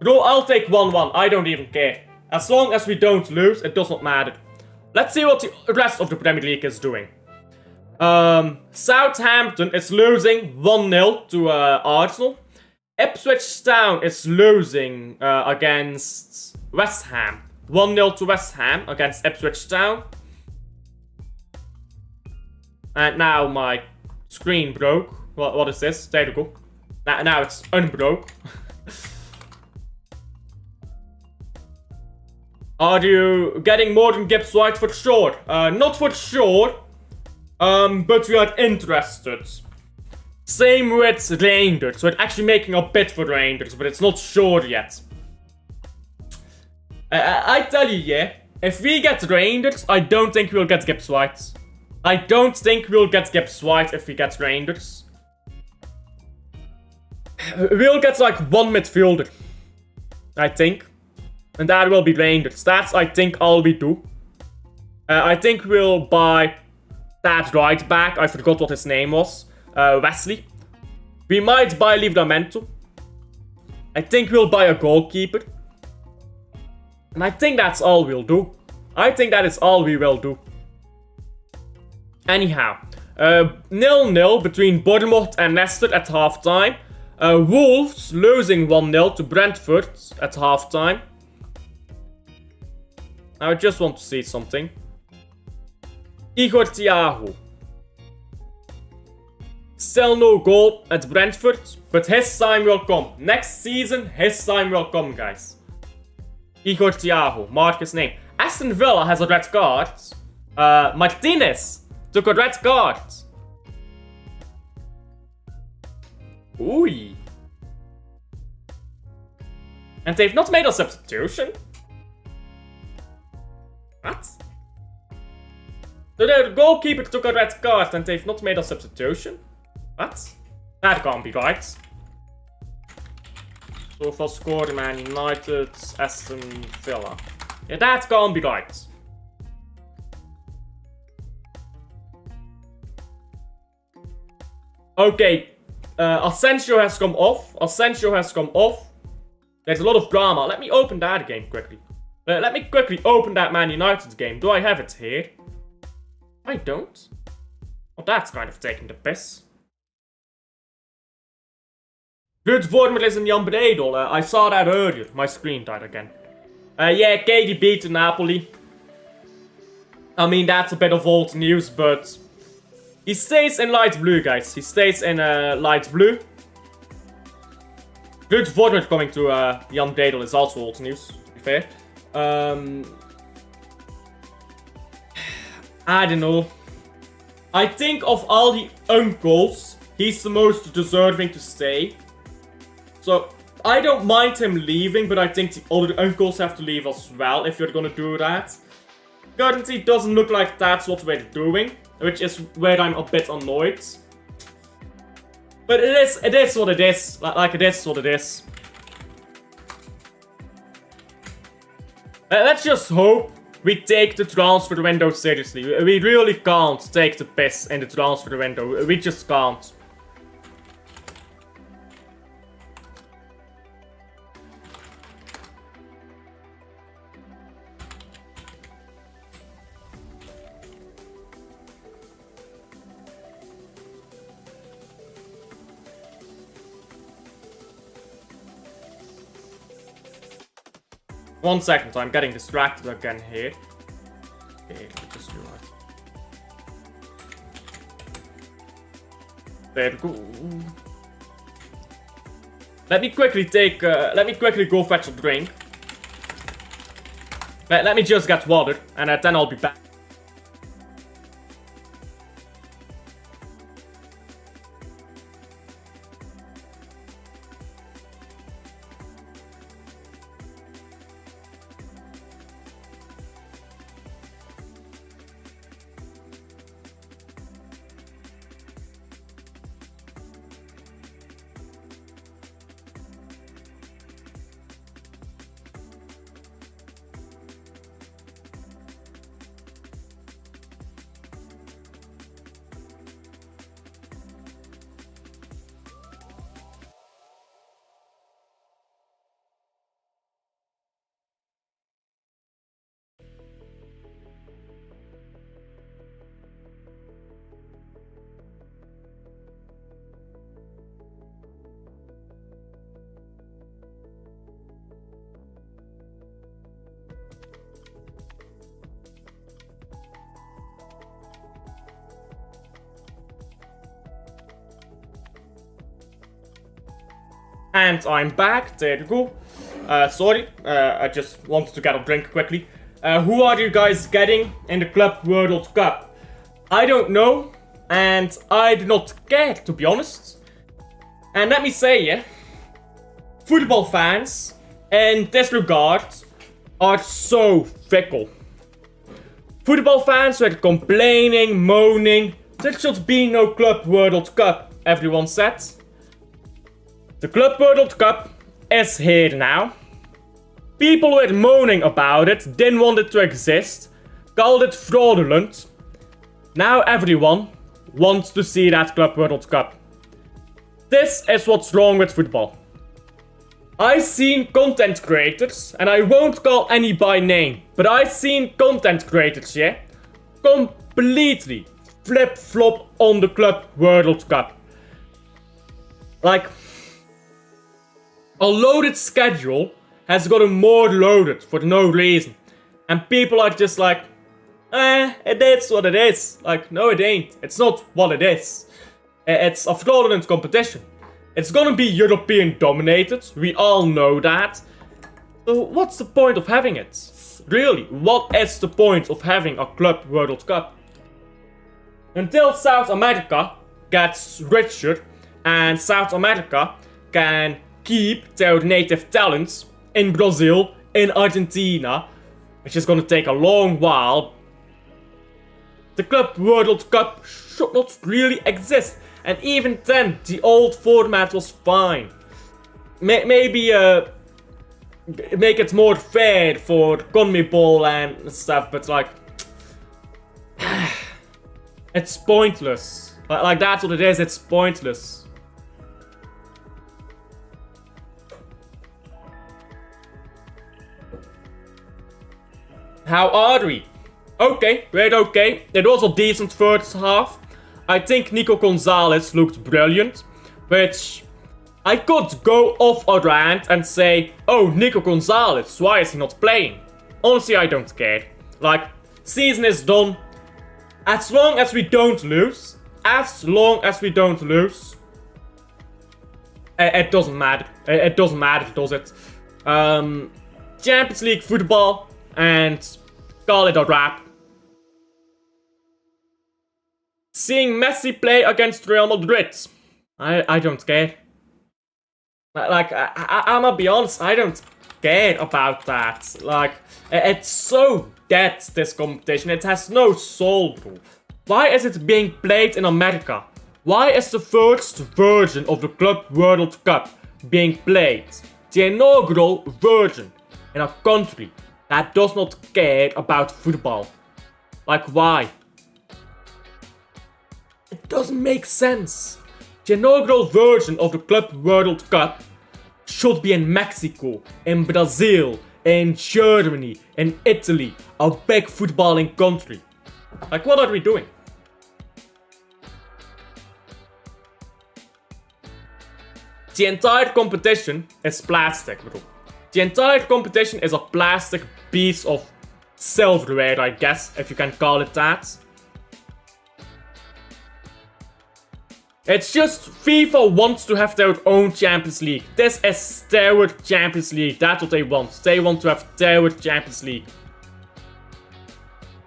Bro, I'll take 1-1. I don't even care. As long as we don't lose, it does not matter. Let's see what the rest of the Premier League is doing. Southampton is losing 1-0 to Arsenal. Ipswich Town is losing against West Ham. 1-0 to West Ham against Ipswich Town. And now my screen broke. What is this? There we go. Now it's unbroke. Are you getting more than Gibbs White for sure? Not for sure. But we are interested. Same with Rangers. We're actually making a bid for Rangers, but it's not sure yet. I tell you, yeah. If we get Rangers, I don't think we'll get Gibbs White. I don't think we'll get Gibbs White if we get Rangers. We'll get like one midfielder. I think. And that will be Rangers. That's, I think, all we do. I think we'll buy that right back. I forgot what his name was. Wesley. We might buy Livramento. I think we'll buy a goalkeeper. And I think that's all we'll do. I think that is all we will do. Anyhow. 0-0 between Bournemouth and Leicester at halftime. Wolves losing 1-0 to Brentford at halftime. I just want to see something. Igor Thiago. Still no goal at Brentford, but his time will come. Next season, his time will come, guys. Igor Thiago, mark his name. Aston Villa has a red card. Martinez took a red card. Oei. And they've not made a substitution? What? So the goalkeeper took a red card and they've not made a substitution? What? That can't be right. So far scored Man United, Aston Villa. Yeah, that can't be right. Okay, Asensio has come off. Asensio has come off. There's a lot of drama. Let me open that game quickly. Let me quickly open that Man United game. Do I have it here? I don't. Well, that's kind of taking the piss. Good Vormer in Jan Bredel. I saw that earlier. My screen died again. Yeah, KDB to Napoli. I mean, that's a bit of old news, but he stays in light blue, guys. He stays in light blue. Good Vormer coming to Jan Bredel is also old news, to be fair. I don't know. I think of all the uncles, he's the most deserving to stay. So, I don't mind him leaving, but I think the other uncles have to leave as well if you're gonna do that. Currently, doesn't look like that's what we're doing, which is where I'm a bit annoyed. But it is what it is. Like, it is what it is. Let's just hope we take the transfer window seriously. We really can't take the piss in the transfer window. We just can't. One second, I'm getting distracted again here. Okay, let me just do that. There we go. Let me quickly go fetch a drink. Let me just get water, and then I'll be back. And I'm back. There you go. Sorry, I just wanted to get a drink quickly. Who are you guys getting in the Club World Cup? I don't know, and I do not care, to be honest. And let me say, yeah, football fans, in this regard, are so fickle. Football fans were complaining, moaning, there should be no Club World Cup, everyone said. The Club World Cup is here now. People were moaning about it, didn't want it to exist, called it fraudulent. Now everyone wants to see that Club World Cup. This is what's wrong with football. I've seen content creators, and I won't call any by name, but I've seen content creators, yeah, completely flip-flop on the Club World Cup. Like, a loaded schedule has gotten more loaded for no reason. And people are just like, it is what it is. Like, no it ain't. It's not what it is. It's a fraudulent competition. It's gonna be European dominated. We all know that. So what's the point of having it? Really, what is the point of having a Club World Cup? Until South America gets richer and South America can keep their native talents in Brazil, in Argentina, which is gonna take a long while, the Club World Cup should not really exist. And even then, the old format was fine. Maybe make it more fair for CONMEBOL and stuff, but like, it's pointless. Like that's what it is, it's pointless. How are we? Okay, great, okay. It was a decent first half. I think Nico Gonzalez looked brilliant, which I could go off a rant and say, oh, Nico Gonzalez, why is he not playing? Honestly, I don't care. Like, season is done. As long as we don't lose, it doesn't matter. It doesn't matter, does it? Champions League football, and call it a wrap. Seeing Messi play against Real Madrid, I don't care. Like, I'm gonna be honest, I don't care about that. Like, it's so dead, this competition. It has no soul, bro. Why is it being played in America? Why is the first version of the Club World Cup being played? The inaugural version in a country that does not care about football. Like, why? It doesn't make sense. The inaugural version of the Club World Cup should be in Mexico, in Brazil, in Germany, in Italy, a big footballing country. Like, what are we doing? The entire competition is plastic, bro. The entire competition is a plastic piece of silverware, I guess, if you can call it that. It's just FIFA wants to have their own Champions League. This is their Champions League. That's what they want. They want to have their Champions League.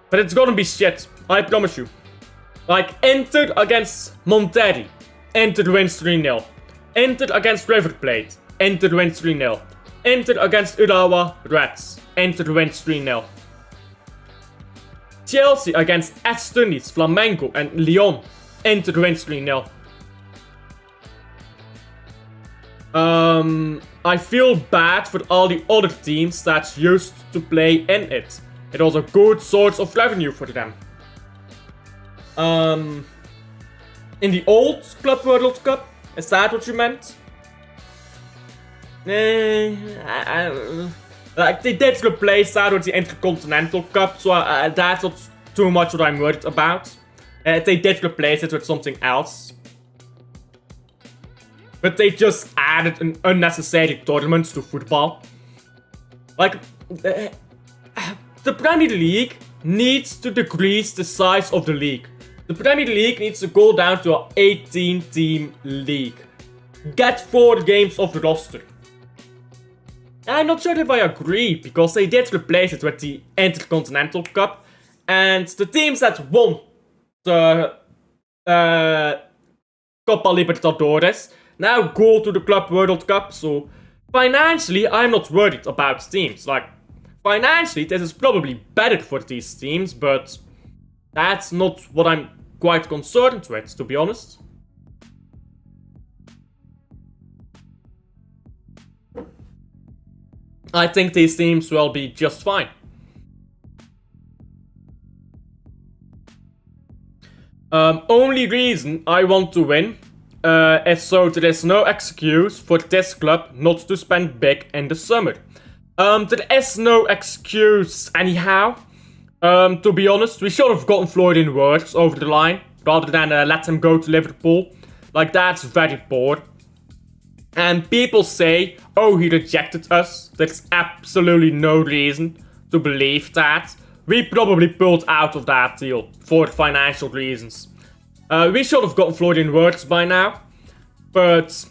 But it's gonna be shit. I promise you. Like, Inter against Monterrey. Inter wins 3-0. Inter against River Plate. Inter wins 3-0. Inter against Urawa Reds. Inter wins 3-0. Chelsea against Estunis, Flamengo and Lyon. Inter wins 3-0. I feel bad for all the other teams that used to play in it. It was a good source of revenue for them. In the old Club World Cup, is that what you meant? Like, they did replace that with the Intercontinental Cup, so that's not too much what I'm worried about. They did replace it with something else. But they just added an unnecessary tournament to football. Like, the Premier League needs to decrease the size of the league. The Premier League needs to go down to an 18-team league. get 4 games off the roster. I'm not sure if I agree, because they did replace it with the Intercontinental Cup, and the teams that won the Copa Libertadores now go to the Club World Cup, so financially I'm not worried about teams. Like, financially this is probably better for these teams, but that's not what I'm quite concerned with, to be honest. I think these teams will be just fine. Only reason I want to win is so there is no excuse for this club not to spend big in the summer. There is no excuse anyhow. To be honest, we should have gotten Florian Wirtz over the line rather than let him go to Liverpool. Like, that's very poor. And people say, oh, he rejected us. There's absolutely no reason to believe that. We probably pulled out of that deal for financial reasons. We should have gotten Florian Wirtz by now, but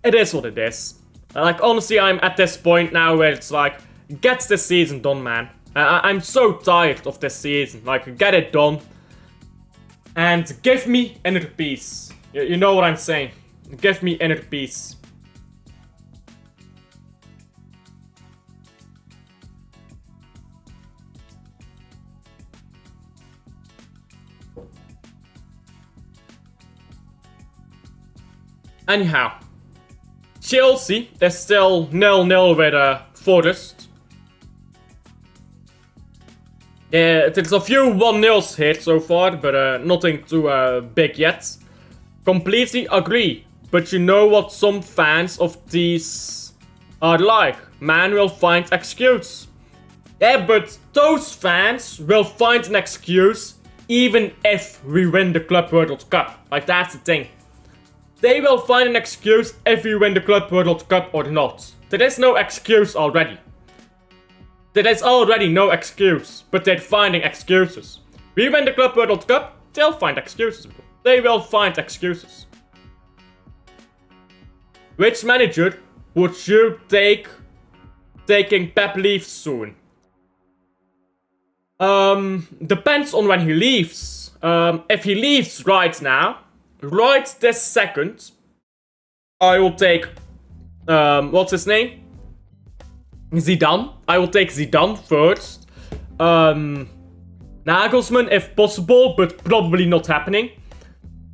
it is what it is. Like, honestly, I'm at this point now where it's like, get this season done, man. I'm so tired of this season. Like, get it done. And give me inner peace. You know what I'm saying. Give me inner peace. Anyhow, Chelsea, they're still 0-0 with Forest. Yeah, there's a few 1-0s here so far, but nothing too big yet. Completely agree, but you know what some fans of these are like. Man will find excuse. Yeah, but those fans will find an excuse even if we win the Club World Cup. Like, that's the thing. They will find an excuse if we win the Club World Cup or not. There is no excuse already. There is already no excuse, but they're finding excuses. We win the Club World Cup, they'll find excuses. They will find excuses. Which manager would you taking Pep leaves soon? Depends on when he leaves. If he leaves right now, right this second, I will take, what's his name? Zidane. I will take Zidane first. Nagelsmann if possible, but probably not happening.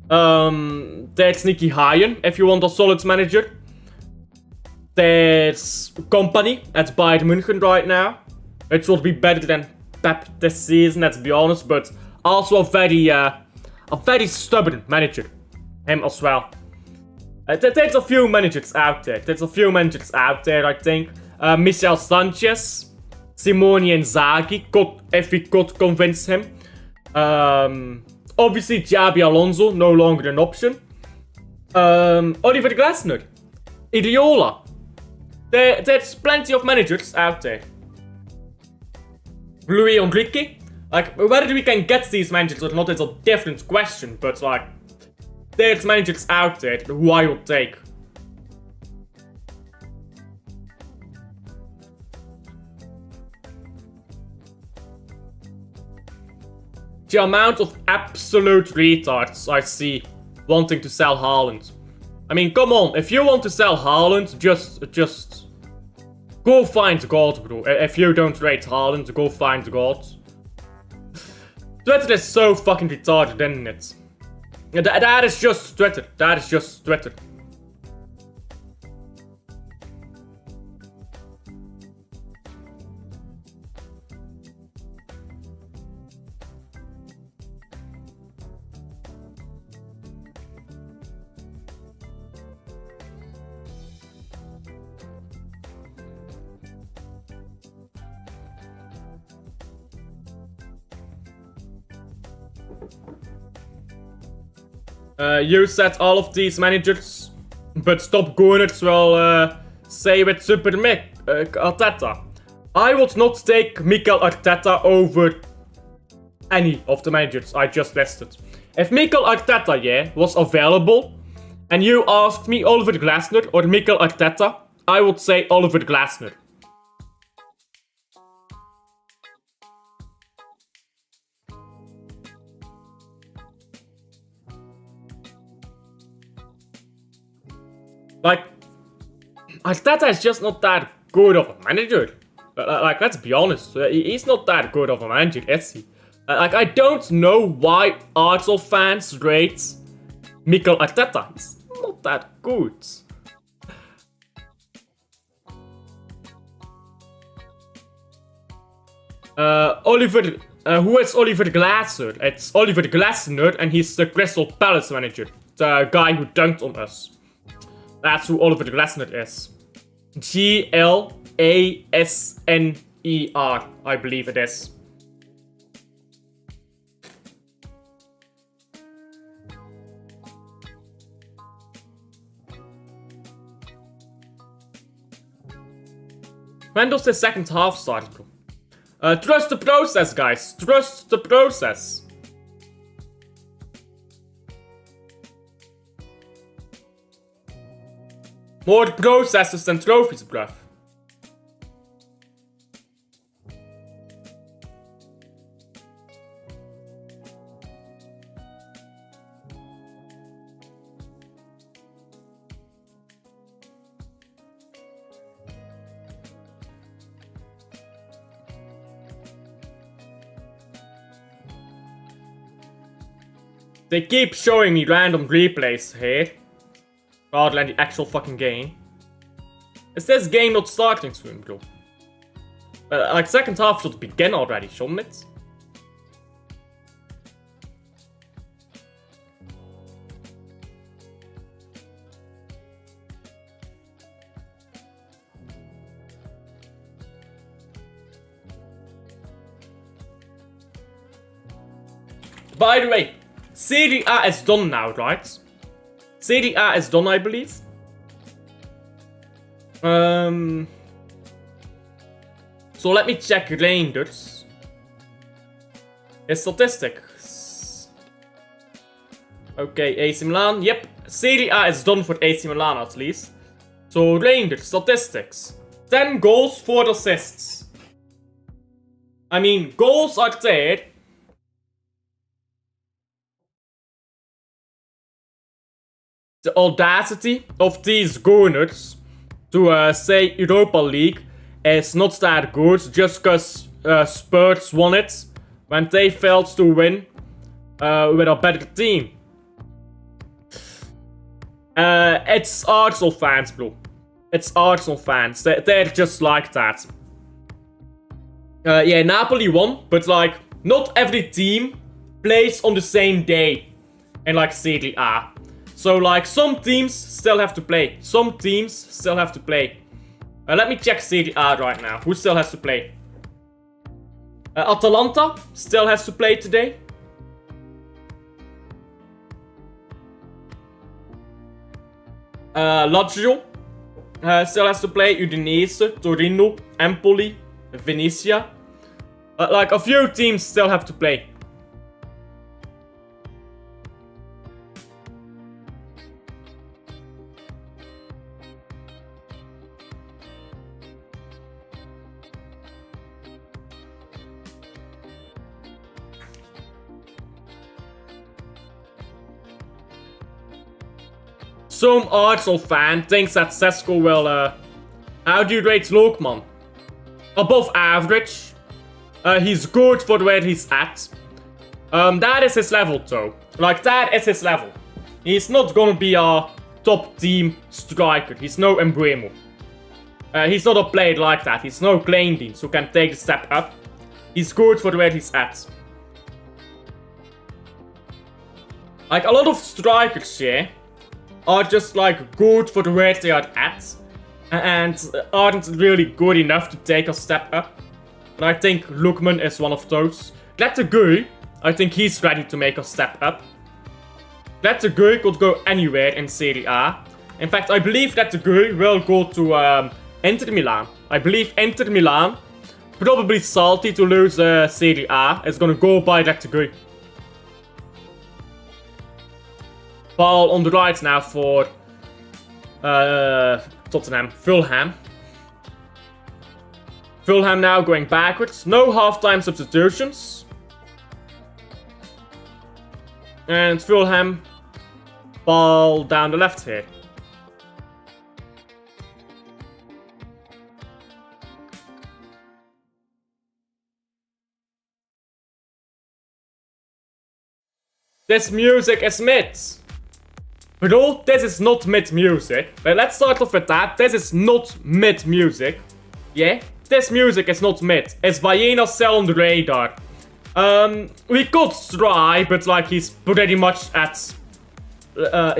There's Nicky Hayen if you want a solid manager. There's Company at Bayern München right now, which will be better than Pep this season, let's be honest, but also a very stubborn manager. Him as well. There's a few managers out there. I think. Michel Sanchez, Simone Inzaghi, if we could convince him. Obviously, Xabi Alonso, no longer an option. Oliver Glasner, Iriola. There's plenty of managers out there. Luis Enrique. Like, whether we can get these managers or not is a different question, but like, there's managers out there who I would take. The amount of absolute retards I see wanting to sell Haaland. I mean, come on, if you want to sell Haaland, just go find God, bro. If you don't rate Haaland, go find God. Twitter is so fucking retarded, isn't it? That is just Twitter. That is just Twitter. You said all of these managers, but Top Gunners will say with Super Mick, Arteta. I would not take Mikel Arteta over any of the managers I just listed. If Mikel Arteta, was available and you asked me Oliver Glasner or Mikel Arteta, I would say Oliver Glasner. Like, Arteta is just not that good of a manager. Like, let's be honest. He's not that good of a manager, is he? Like, I don't know why Arsenal fans rate Mikel Arteta. He's not that good. Who is Oliver Glasner? It's Oliver Glasner, and he's the Crystal Palace manager. The guy who dunked on us. That's who Oliver Glasner is. Glasner, I believe it is. When does the second half start, bro? Trust the process, guys. Trust the process. More processes than trophies, bruv. They keep showing me random replays here, rather than the actual fucking game. Is this game not starting soon, bro? Like, second half should begin already, shouldn't it? By the way, Serie A is done now, right? Serie A is done, I believe. So let me check Rangers. His statistics. Okay, AC Milan. Yep, Serie A is done for AC Milan at least. So Rangers statistics. 10 goals, 4 assists. I mean, goals are there. The audacity of these Gunners to say Europa League is not that good just because Spurs won it when they failed to win with a better team. It's Arsenal fans, bro. It's Arsenal fans. They're just like that. Yeah, Napoli won, but like, not every team plays on the same day in like Serie A. So like, some teams still have to play. Some teams still have to play. Let me check Serie A right now. Who still has to play? Atalanta still has to play today. Lazio still has to play. Udinese, Torino, Empoli, Venezia. Like, a few teams still have to play. Some Arsenal fan thinks that Sesko will, how do you rate Lookman? Above average. He's good for where he's at. That is his level though. Like, that is his level. He's not gonna be a top team striker. He's no Embuemo. He's not a player like that. He's no Kleindins who can take the step up. He's good for where he's at. Like, a lot of strikers, yeah, are just like good for where they are at and aren't really good enough to take a step up. And I think Lookman is one of those. Lettergui, I think he's ready to make a step up. Lettergui could go anywhere in Serie A. In fact, I believe Lettergui will go to Inter Milan. I believe Inter Milan, probably salty to lose Serie A, is gonna go by Lettergui. Ball on the right now for Tottenham. Fulham. Fulham now going backwards. No half-time substitutions. And Fulham. Ball down the left here. This music is mid. Bro, this is not mid music. But let's start off with that. This is not mid music. Yeah, this music is not mid. It's Baena Cell on the radar. We could try, but like he's pretty much at what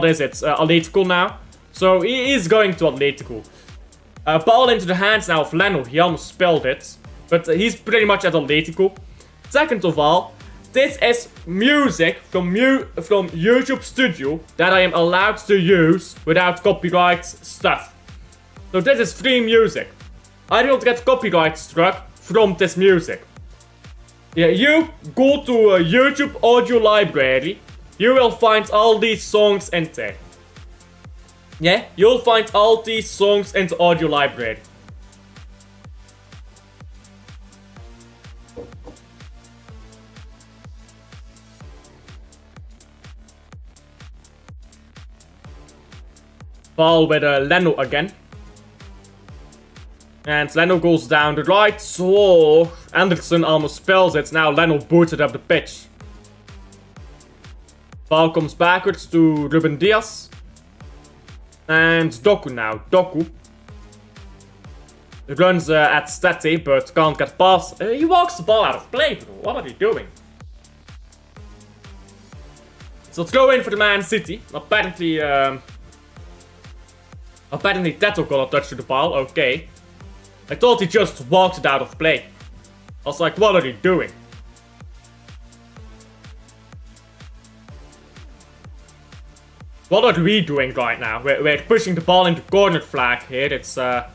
is it? Atletico now. So he is going to Atletico. Ball into the hands now of Leno. He almost spelled it, but he's pretty much at Atletico. Second of all, this is music from YouTube Studio that I am allowed to use without copyright stuff. So this is free music. I don't get copyright struck from this music. Yeah, you go to a YouTube audio library, you will find all these songs in there. Yeah, you'll find all these songs in the audio library. Ball with Leno again. And Leno goes down the right. So Anderson almost spells it. Now Leno booted up the pitch. Ball comes backwards to Ruben Diaz. And Doku now. Doku runs at Steady, but can't get past. He walks the ball out of play, bro. What are you doing? So throw in for the Man City. Apparently Teto got a touch to the ball. Okay. I thought he just walked it out of play. I was like, what are you doing? What are we doing right now? We're pushing the ball into corner flag here. It's the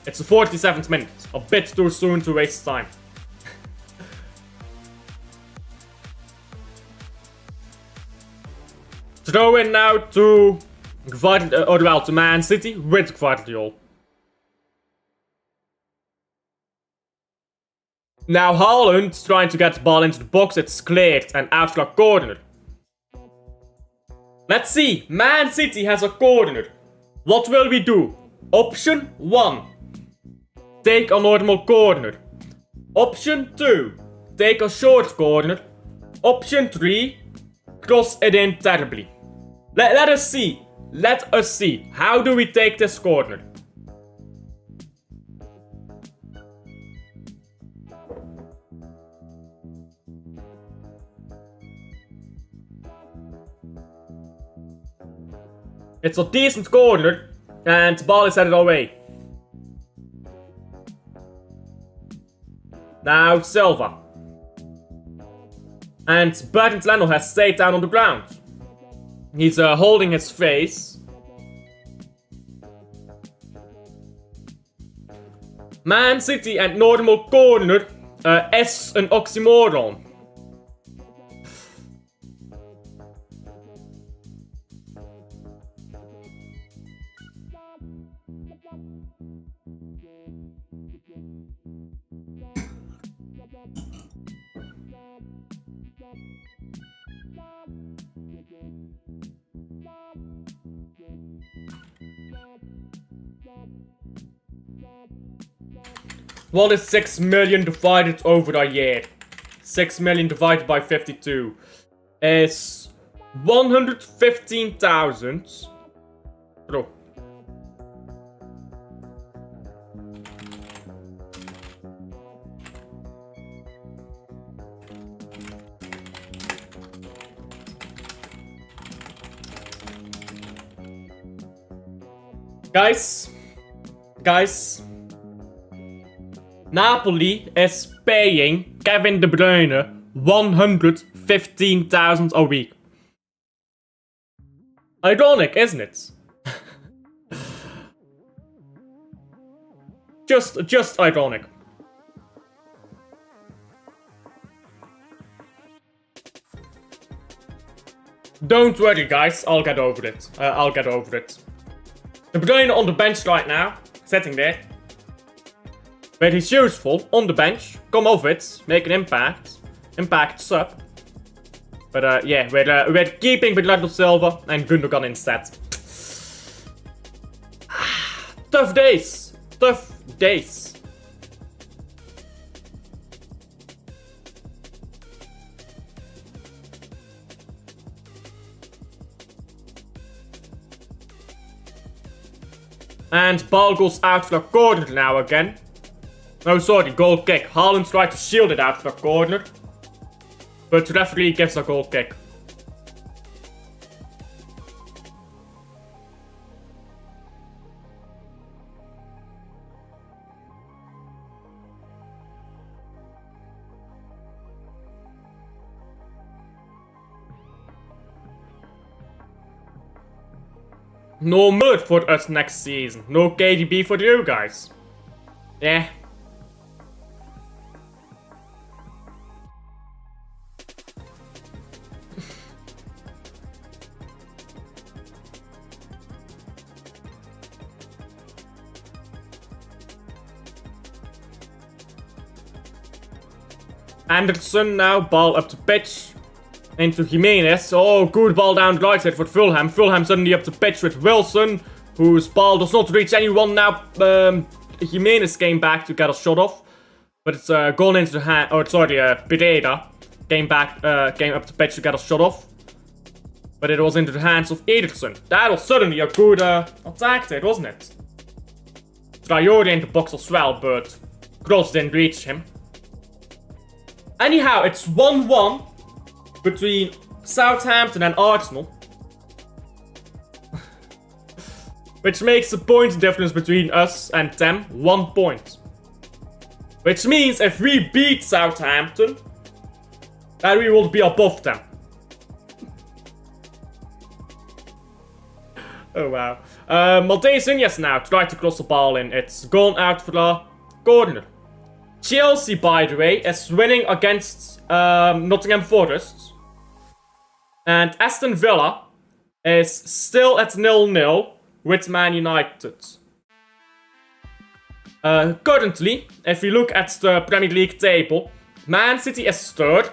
47th minute. A bit too soon to waste time. Throw in now to to Man City with Guardiola. Now Haaland trying to get the ball into the box. It's cleared and out for a corner. Let's see. Man City has a corner. What will we do? Option 1. Take a normal corner. Option 2. Take a short corner. Option 3. Cross it in terribly. Let us see. Let us see. How do we take this corner? It's a decent corner, and the ball is headed away. Now Silva. And Bertrand Leno has stayed down on the ground. He's holding his face. Man City and normal corner is an oxymoron. What is 6 million divided over a year? 6 million divided by 52 is 115,000. Bro. Guys. Napoli is paying Kevin De Bruyne 115,000 a week. Ironic, isn't it? just ironic. Don't worry, guys. I'll get over it. De Bruyne on the bench right now. Sitting there. But he's useful on the bench. Come off it. Make an impact. Impact sub. But yeah, we're keeping Bernardo Silva and Gundogan instead. Tough days. Tough days. And ball goes out for a corner now again. No, sorry, goal kick. Haaland tried to shield it out for a corner. But the referee gives a goal kick. No mud for us next season. No KDB for you guys. Yeah. Anderson now, ball up the pitch. Into Jimenez. Oh, good ball down the right side for Fulham. Fulham suddenly up the pitch with Wilson, whose ball does not reach anyone now. Jimenez came back to get a shot off, but it's gone into the hand. Oh, sorry, Pereira came up the pitch to get a shot off, but it was into the hands of Ederson. That was suddenly a good attack there, wasn't it? Traore in the box as well, but Kroos didn't reach him. Anyhow, it's 1-1. Between Southampton and Arsenal. Which makes a point difference between us and them. 1 point. Which means if we beat Southampton, then we will be above them. Oh wow. Mateus Nunes now tried to cross the ball in. It's gone out for a corner. Chelsea, by the way, is winning against Nottingham Forest. And Aston Villa is still at 0-0 with Man United. Currently, if we look at the Premier League table, Man City is third.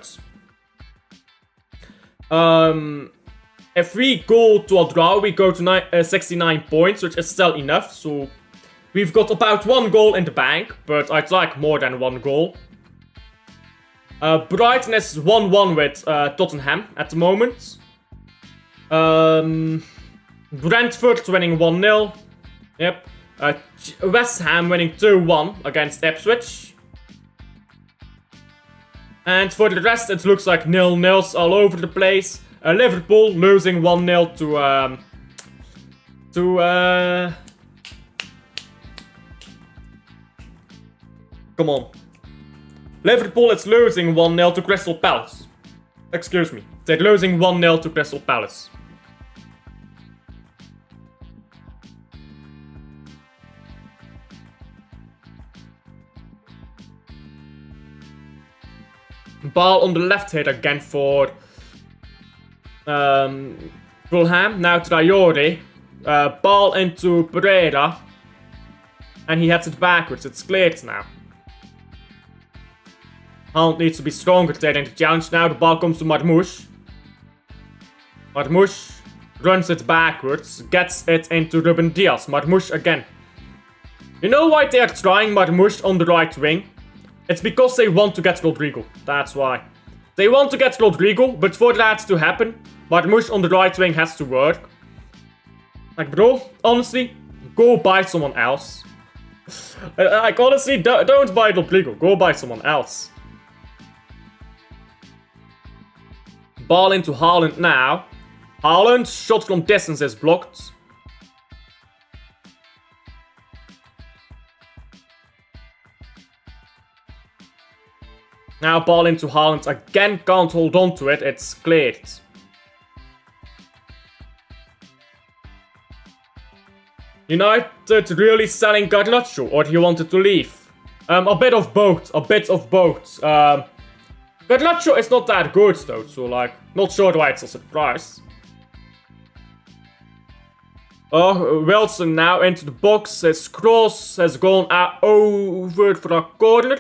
If we go to a draw, we go to 69 points, which is still enough. So we've got about 1 goal in the bank, but I'd like more than 1 goal. Brighton is 1-1 with Tottenham at the moment. Brentford winning 1-0. Yep. West Ham winning 2-1 against Ipswich. And for the rest, it looks like 0-0s all over the place. Liverpool losing 1-0 Come on. Liverpool is losing 1-0 to Crystal Palace. Excuse me. They're losing 1-0 to Crystal Palace. Ball on the left here again for Fulham. Now Traore. Ball into Pereira. And he heads it backwards. It's cleared now. Haaland needs to be stronger there in the challenge. Now the ball comes to Marmoush. Marmoush runs it backwards. Gets it into Ruben Diaz. Marmoush again. You know why they are trying Marmoush on the right wing? It's because they want to get Rodrigo. That's why. They want to get Rodrigo, but for that to happen, Marmoush on the right wing has to work. Like, bro, honestly, go buy someone else. Like, honestly, don't buy Rodrigo. Go buy someone else. Ball into Haaland now. Haaland, shot from distance is blocked. Now ball into Haaland again, can't hold on to it, it's cleared. United really selling Garnacho, or do you wanted to leave? A bit of both, Garnacho is not that good though, so like, not sure why it's a surprise. Oh, Wilson now into the box. His cross has gone out over for a corner.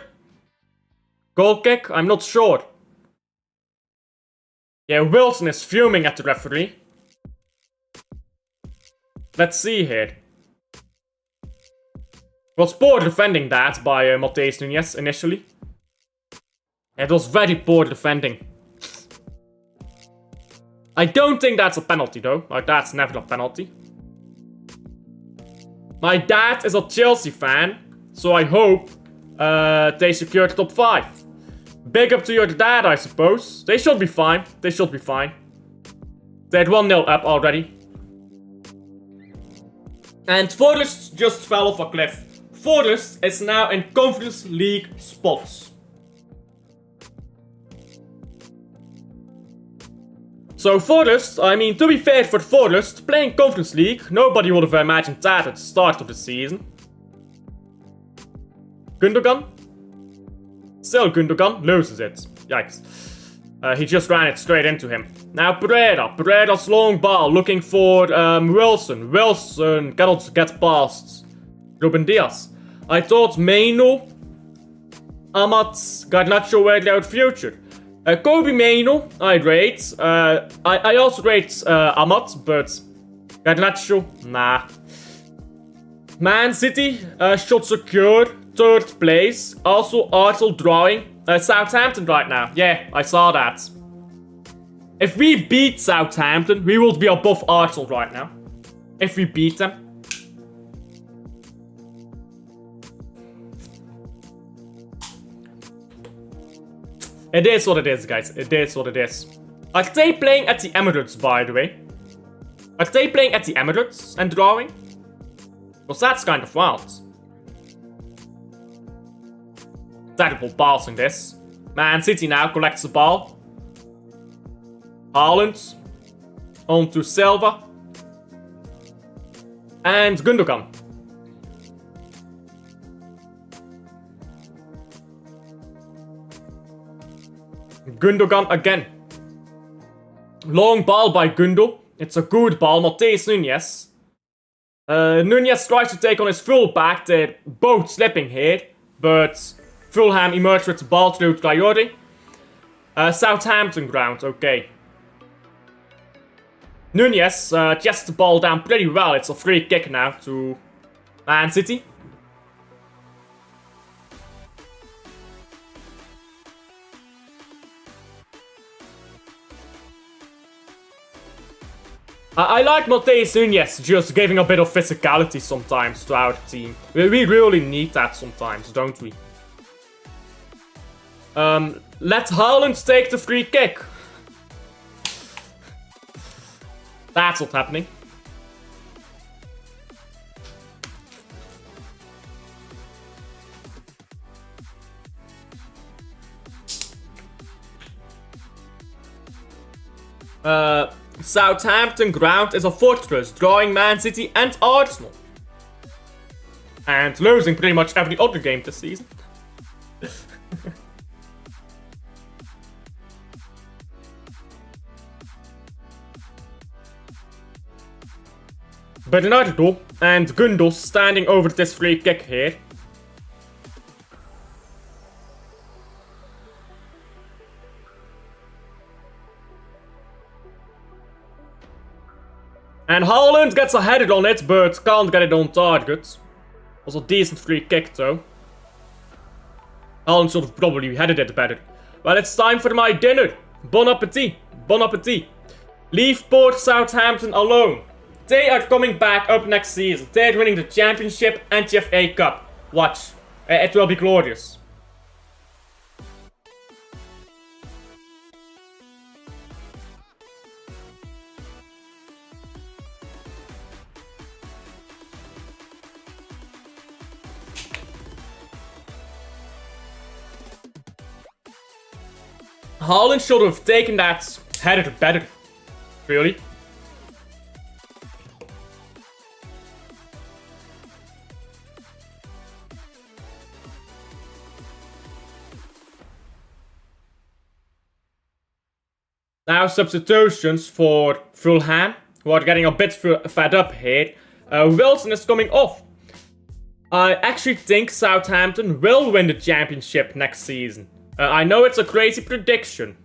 Goal kick? I'm not sure. Yeah, Wilson is fuming at the referee. Let's see here. Was poor defending that by Matheus Nunes initially. It was very poor defending. I don't think that's a penalty though. Like, that's never a penalty. My dad is a Chelsea fan, so I hope they secure the top 5. Big up to your dad, I suppose. They should be fine. They should be fine. They're 1-0 up already. And Forest just fell off a cliff. Forest is now in Conference League spots. So Forest, I mean, to be fair for Forest, playing Conference League, nobody would have imagined that at the start of the season. Gundogan? Still Gundogan loses it. Yikes. He just ran it straight into him. Now Pereira. Pereira's long ball looking for Wilson. Wilson cannot get past Ruben Diaz. I thought Maino, Amat, Garnacho were their future. Kobe Maino, I'd rate. I also rate Amat, but Garnacho, nah. Man City should secure 3rd place. Also, Arsenal drawing Southampton right now. Yeah, I saw that. If we beat Southampton, we will be above Arsenal right now. If we beat them. It is what it is, guys. It is what it is. Are they playing at the Emirates, by the way? Are they playing at the Emirates and drawing? Because that's kind of wild. Terrible passing this. Man City now collects the ball. Haaland. On to Silva. And Gundogan. Gundogan again. Long ball by Gundo. It's a good ball. Matheus Nunes. Nunes tries to take on his fullback. They're both slipping here. But Fulham emerged with the ball through Traore. Southampton ground. Okay. Nunes chests the ball down pretty well. It's a free kick now to Man City. I like Matheus Nunes just giving a bit of physicality sometimes to our team. We really need that sometimes, don't we? Let Haaland take the free kick. That's what's happening. Southampton ground is a fortress, drawing Man City and Arsenal. And losing pretty much every other game this season. Bernardo and Gundo standing over this free kick here. And Haaland gets a header on it, but can't get it on target. Was a decent free kick though. Haaland should have probably headed it better. Well, it's time for my dinner. Bon appetit. Bon appetit. Leave poor Southampton alone. They are coming back up next season. They're winning the Championship and the FA Cup. Watch. It will be glorious. Haaland should have taken that header better. Really. Now substitutions for Fulham. who are getting a bit fed up here. Wilson is coming off. I actually think Southampton will win the championship next season. I know it's a crazy prediction.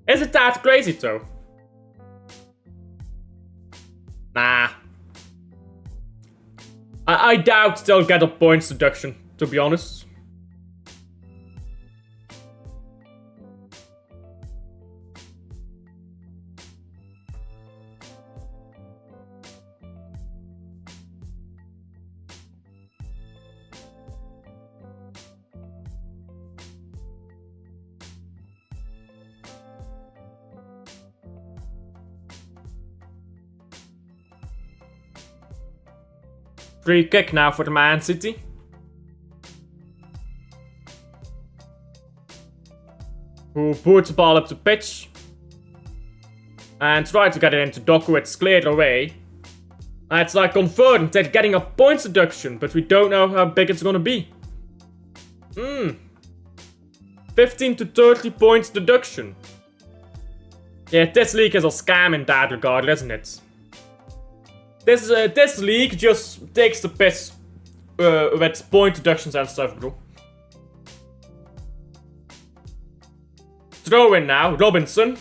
Is it that crazy though? Nah. I doubt they'll get a points deduction, to be honest. Free kick now for the Man City. Who puts the ball up the pitch. And try to get it into Doku, it's cleared away. It's like confirmed they're getting a points deduction, but we don't know how big it's gonna be. 15 to 30 points deduction. Yeah, this league is a scam in that regard, isn't it? This league just takes the piss with point deductions and stuff, bro. Throw in now, Robinson.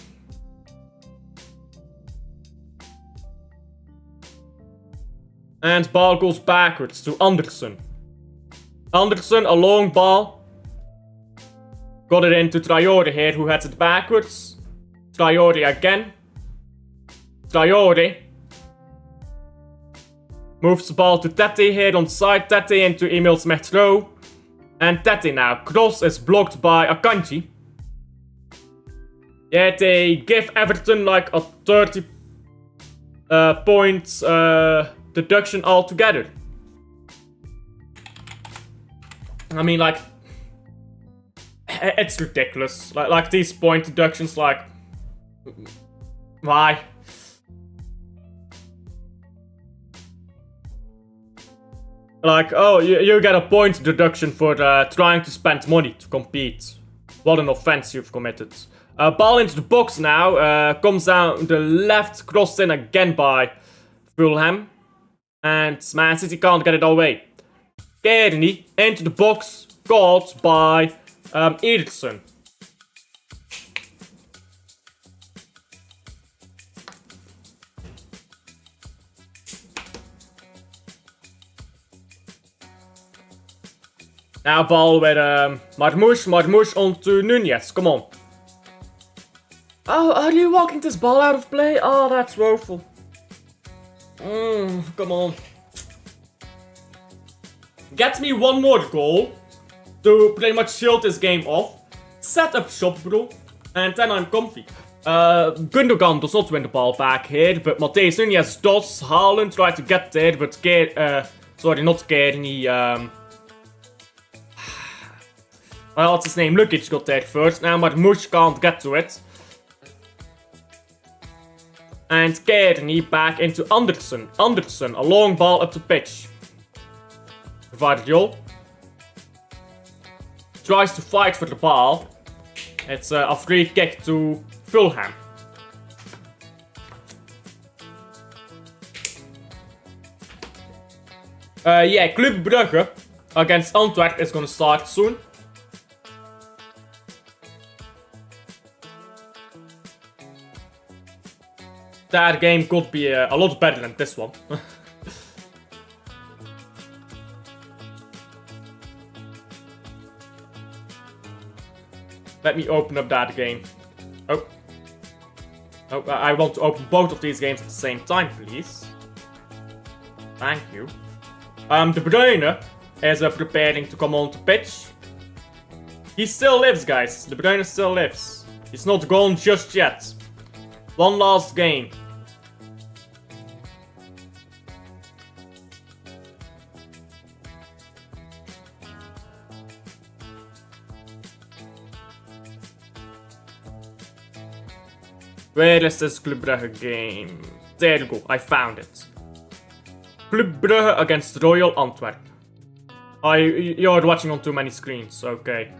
And ball goes backwards to Anderson. Anderson, a long ball. Got it into Traore here, who heads it backwards. Traore again. Traore. Moves the ball to Tete here on side. Tete into Emil Smith-Rowe. And Tete now. Cross is blocked by Akanji. Yeah, they give Everton like a 30 points deduction altogether. I mean, like, it's ridiculous. Like these point deductions, like, why? Like, oh, you get a point deduction for trying to spend money to compete. What an offense you've committed. Ball into the box now. Comes down the left, crossed in again by Fulham. And Man City can't get it away. Kearney into the box, caught by Ederson. Now ball with Marmoush onto Nunez, come on. Oh, are you walking this ball out of play? Oh, that's woeful. Come on. Get me one more goal to pretty much shield this game off. Set up shop, bro. And then I'm comfy. Gundogan does not win the ball back here, but Matheus Nunez does. Haaland tried to get there, but sorry, not Kearney. Well, what's his name? Lukic got there first. Now Marmoush can't get to it. And Kearney back into Anderson. Anderson, a long ball up the pitch. Vardiol tries to fight for the ball. It's a free kick to Fulham. Yeah, Club Brugge against Antwerp is gonna start soon. That game could be a lot better than this one. Let me open up that game. Oh. Oh, I want to open both of these games at the same time, please. Thank you. De Bruyne is preparing to come on to pitch. He still lives, guys. De Bruyne still lives. He's not gone just yet. One last game. Where is this Club Brugge game? There you go, I found it. Club Brugge against Royal Antwerp. You're watching on too many screens, okay.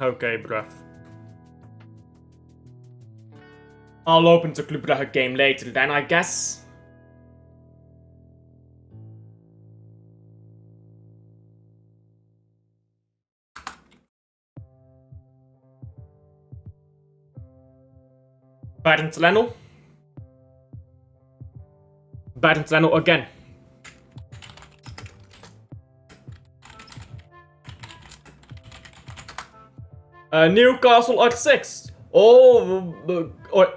Okay, bruv. I'll open the Club Brugge game later then, I guess. Bernd Leno. Bernd Leno again. Newcastle are 6th. Oh,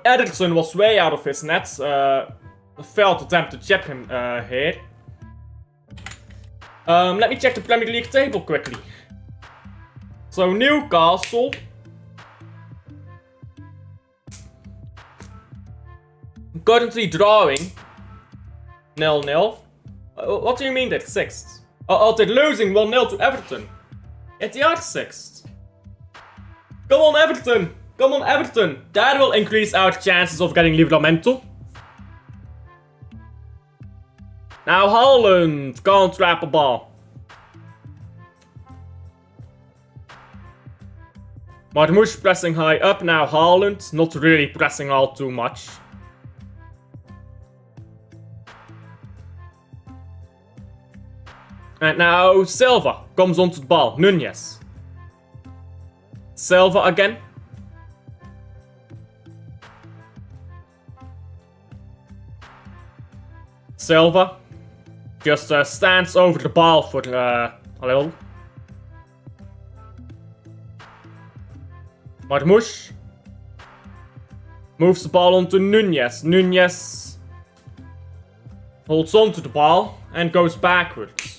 Ederson was way out of his nets. Failed attempt to chip him here. Let me check the Premier League table quickly. So Newcastle currently drawing 0-0. What do you mean they're 6th? Oh, they're losing 1-0 to Everton. Yet they are 6th. Come on, Everton! Come on, Everton! That will increase our chances of getting Livramento. Now Haaland can't trap a ball. Marmouche pressing high up. Now Haaland not really pressing all too much. And now Silva comes onto the ball. Nunez. Silva again. Silva just stands over the ball for a little. Marmouche moves the ball onto Nunez. Nunez holds on to the ball and goes backwards.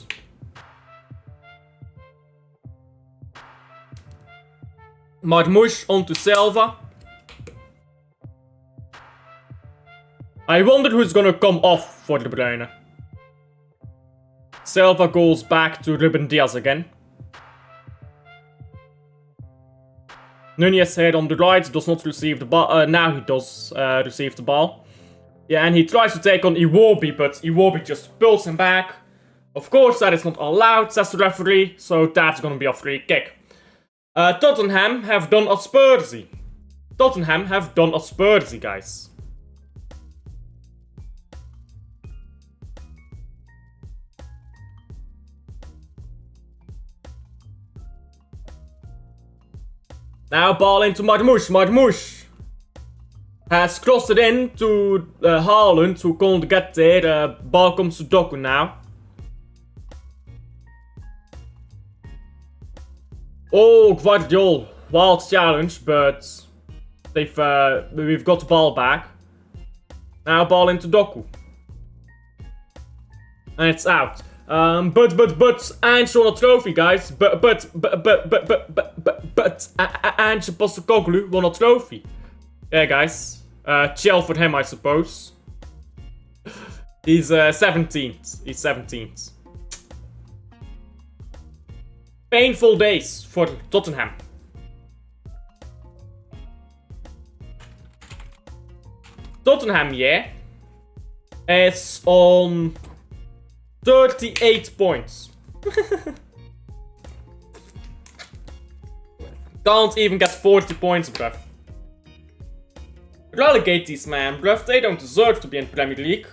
Marmouche onto Silva. I wonder who's gonna come off for De Bruyne. Silva goes back to Ruben Diaz again. Nunez here on the right does not receive the ball. Now he does receive the ball. Yeah, and he tries to take on Iwobi, but Iwobi just pulls him back. Of course, that is not allowed, says the referee, so that's gonna be a free kick. Tottenham have done a Spursy. Tottenham have done a Spursy, guys. Now ball into Marmouche. Marmouche has crossed it in to Haaland, who can't get there. Ball comes to Doku now. Oh, Guardiol. Wild challenge, but we've got the ball back. Now ball into Doku. And it's out. And shown a trophy, guys. And Postecoglou won a trophy. Yeah, guys. Chill for him, I suppose. He's 17th. He's 17th. Painful days for Tottenham. Tottenham, yeah, is on 38 points. Can't even get 40 points, bruv. Relegate these man, bruv. They don't deserve to be in Premier League.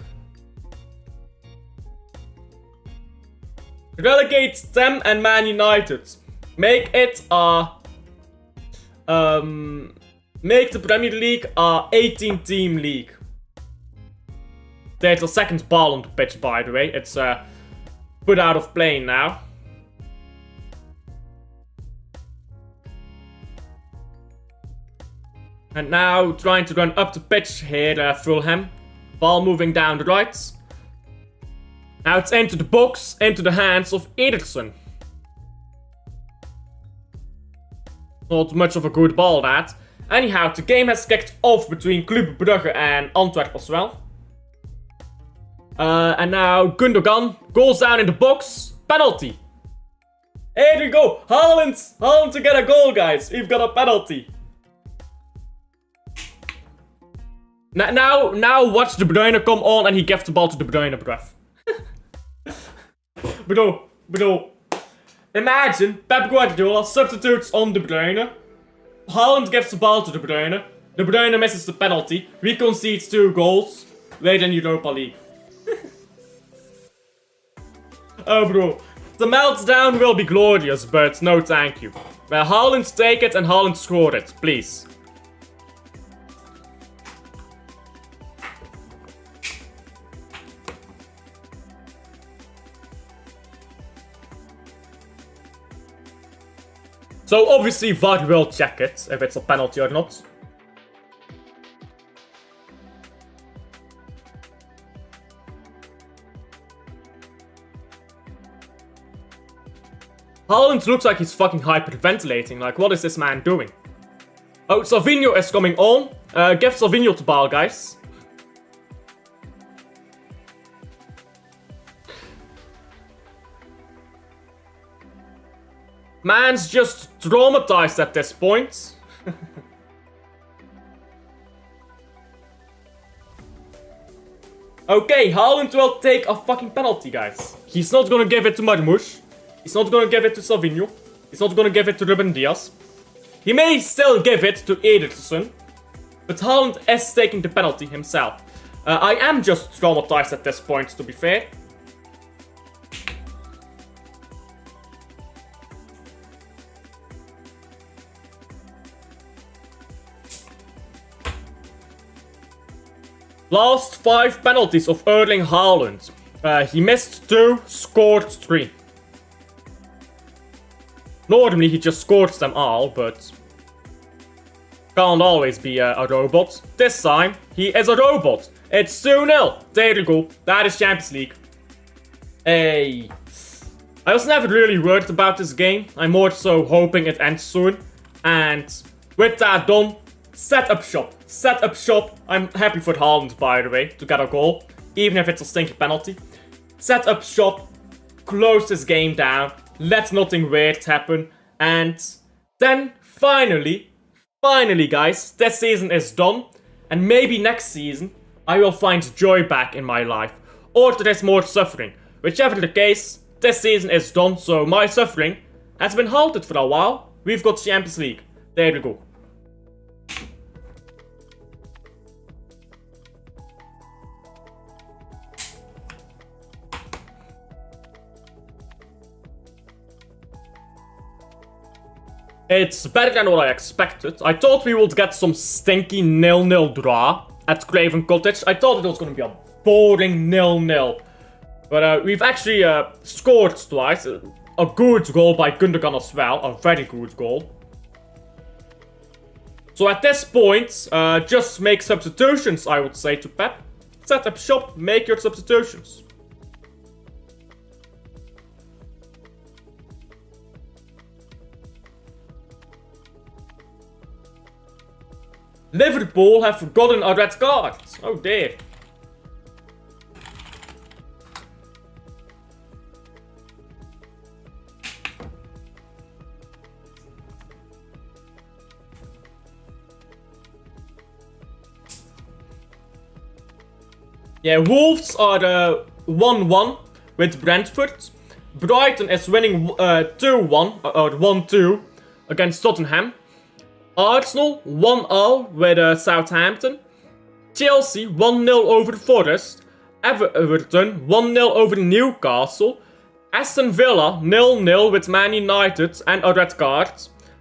Relegate them and Man United. Make it a... make the Premier League a 18-team league. There's a second ball on the pitch, by the way. It's put out of play now. And now trying to run up the pitch here, Fulham. Ball moving down the right. Now it's into the box, into the hands of Ederson. Not much of a good ball, that. Anyhow, the game has kicked off between Club Brugge and Antwerp as well. And now Gundogan goes down in the box. Penalty. Here we go. Haaland to get a goal, guys. We've got a penalty. Now watch De Bruyne come on and he gives the ball to De Bruyne, bruv. Bro. Imagine Pep Guardiola substitutes on De Bruyne. Haaland gives the ball to De Bruyne. De Bruyne misses the penalty. We concede 2 goals. We're in Europa League. Oh, bro. The meltdown will be glorious, but no thank you. Haaland take it and Haaland score it, please. So obviously VAR will check it, if it's a penalty or not. Haaland looks like he's fucking hyperventilating, like what is this man doing? Oh, Savinho is coming on. Give Savinho the ball, guys. Man's just traumatized at this point. Okay, Haaland will take a fucking penalty, guys. He's not gonna give it to Marmoush. He's not gonna give it to Savinho. He's not gonna give it to Ruben Diaz. He may still give it to Ederson. But Haaland is taking the penalty himself. I am just traumatized at this point, to be fair. Last 5 penalties of Erling Haaland. He missed 2, scored 3. Normally he just scores them all, but can't always be a robot. This time, he is a robot. It's 2-0. There you go. That is Champions League. Hey. I was never really worried about this game. I'm more so hoping it ends soon. And with that done, set up shop. Set up shop. I'm happy for Haaland, by the way, to get a goal. Even if it's a stinky penalty. Set up shop. Close this game down. Let nothing weird happen. And then, finally, guys, this season is done. And maybe next season, I will find joy back in my life. Or there is more suffering. Whichever the case, this season is done. So my suffering has been halted for a while. We've got Champions League. There we go. It's better than what I expected. I thought we would get some stinky 0-0 draw at Craven Cottage. I thought it was going to be a boring 0-0. But we've actually scored twice. A good goal by Gundogan as well. A very good goal. So at this point, just make substitutions, I would say to Pep. Set up shop, make your substitutions. Liverpool have forgotten a red card. Oh dear. Yeah, Wolves are 1-1 with Brentford. Brighton is winning 2-1 or 1-2 against Tottenham. Arsenal 1-0 with Southampton. Chelsea 1-0 over Forest. Everton 1-0 over Newcastle. Aston Villa 0-0 with Man United and a red card.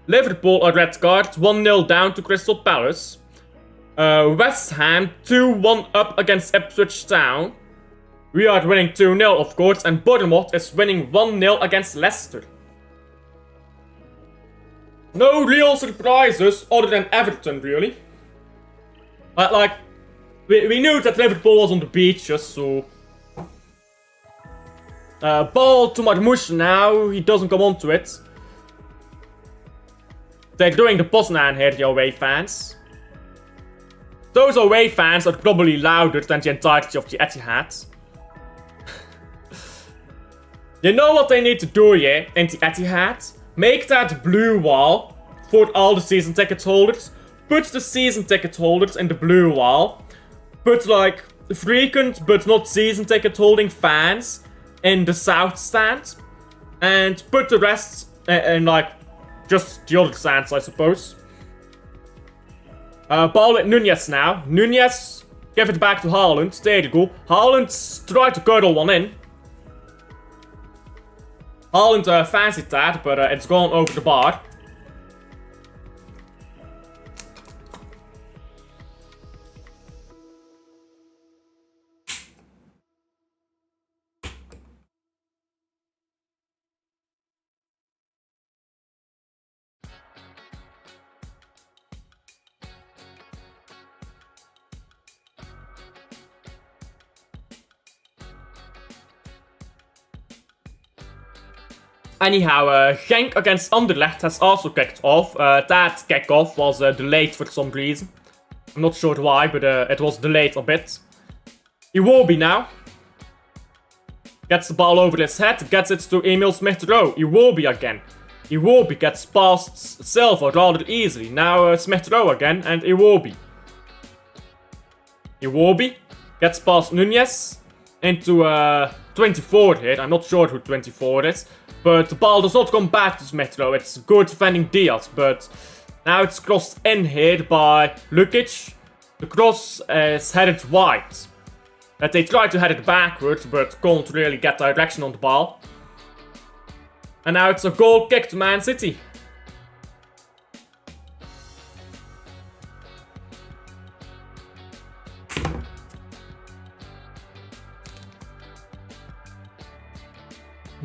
Liverpool a red card, 1-0 down to Crystal Palace. West Ham 2-1 up against Ipswich Town. We are winning 2-0 of course, and Bournemouth is winning 1-0 against Leicester. No real surprises other than Everton, really. Like, we knew that Liverpool was on the beaches, so... ball to Marmoush now, he doesn't come onto it. They're doing the Poznan here, the away fans. Those away fans are probably louder than the entirety of the Etihad. You know what they need to do here in the Etihad? Make that blue wall for all the season ticket holders. Put the season ticket holders in the blue wall. Put like frequent but not season ticket holding fans in the south stand. And put the rest in like just the other stands, I suppose. Ball with Nunez now. Nunez, give it back to Haaland. There you go. Haaland tried to curl one in. Haaland fancied that, but it's gone over the bar. Anyhow, Genk against Anderlecht has also kicked off. That kick-off was delayed for some reason. I'm not sure why, but it was delayed a bit. Iwobi now. Gets the ball over his head, gets it to Emil Smith-Rowe. Iwobi again. Iwobi gets past Silva rather easily. Now Smith-Rowe again, and Iwobi. Iwobi gets past Nunez into 24 here. I'm not sure who 24 is. But the ball does not come back to Smith-Rowe. It's good defending Diaz, but now it's crossed in here by Lukic. The cross is headed wide. They try to head it backwards, but can't really get direction on the ball. And now it's a goal kick to Man City.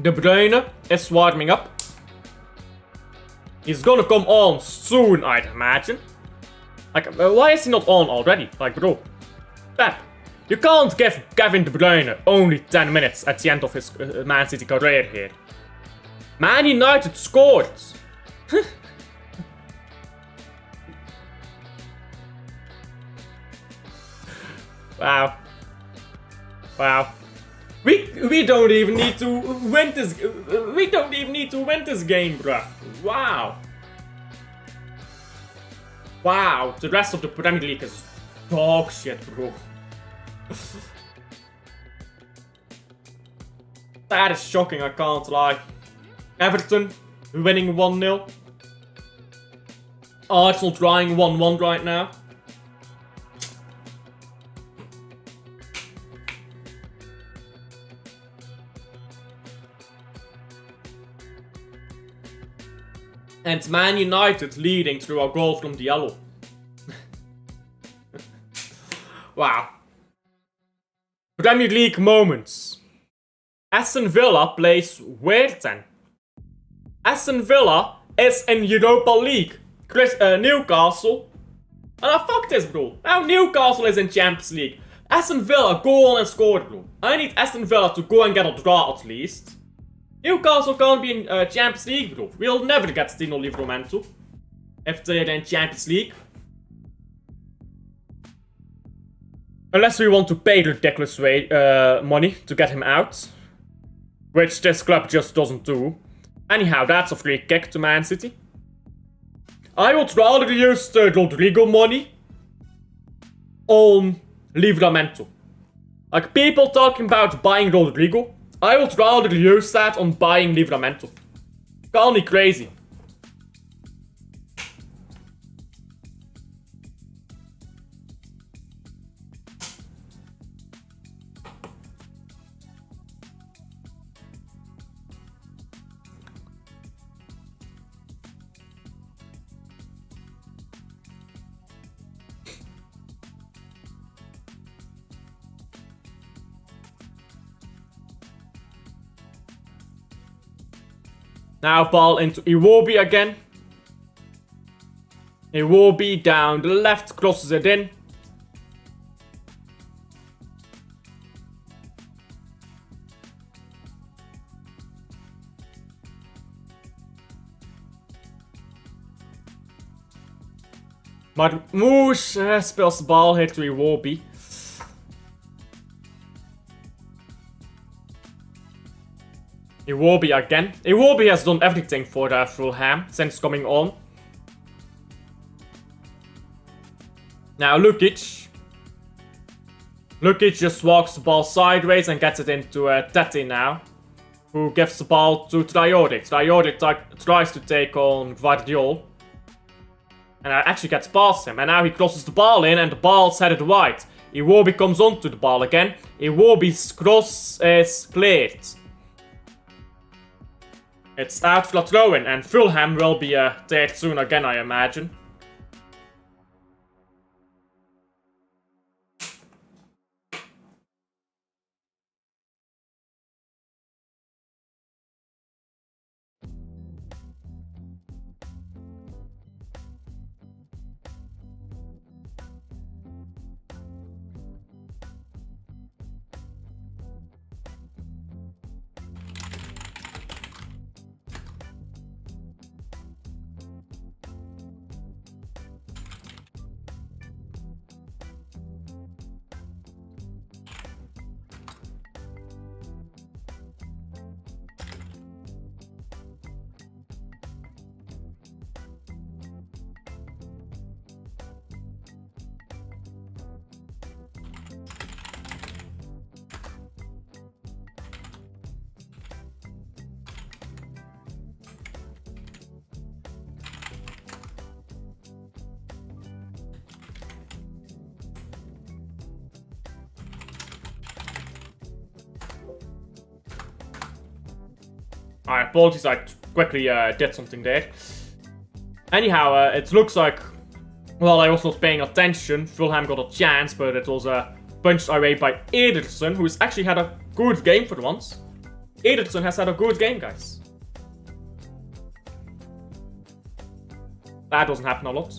De Bruyne is warming up. He's gonna come on soon, I'd imagine. Like, why is he not on already? Like, bro. Pep, you can't give Kevin De Bruyne only 10 minutes at the end of his Man City career here. Man United scored. Wow. Wow. We don't even need to win this. We don't even need to win this game, bruh. Wow. Wow. The rest of the Premier League is dog shit, bro. That is shocking, I can't lie. Everton winning 1-0. Arsenal trying 1-1 right now. And Man United leading through a goal from Diallo. Wow. Premier League moments. Aston Villa plays Weerten. Aston Villa is in Europa League. Newcastle. Fuck this, bro. Now Newcastle is in Champions League. Aston Villa, go on and score, bro. I need Aston Villa to go and get a draw at least. Newcastle can't be in Champions League, bro. We'll never get Stino Livramento if they're in Champions League. Unless we want to pay ridiculous money to get him out. Which this club just doesn't do. Anyhow, that's a free kick to Man City. I would rather use the Rodrigo money on Livramento. Like, people talking about buying Rodrigo. I would rather use that on buying Livramento. Call me crazy. Now ball into Iwobi again. Iwobi down the left, crosses it in. Marmouche spills the ball here to Iwobi. Iwobi again. Iwobi has done everything for Fulham since coming on. Now Lukic. Lukic just walks the ball sideways and gets it into Tete now. Who gives the ball to Traore. Traore tries to take on Guardiol. And actually gets past him. And now he crosses the ball in and the ball's headed wide. Iwobi comes onto the ball again. Iwobi's cross is cleared. It's out for a throw-in, and Fulham will be there soon again, I imagine. Alright, apologies, I quickly did something there. Anyhow, it looks like, well, I was not paying attention. Fulham got a chance, but it was punched away by Ederson, who's actually had a good game for once. Ederson has had a good game, guys. That doesn't happen a lot.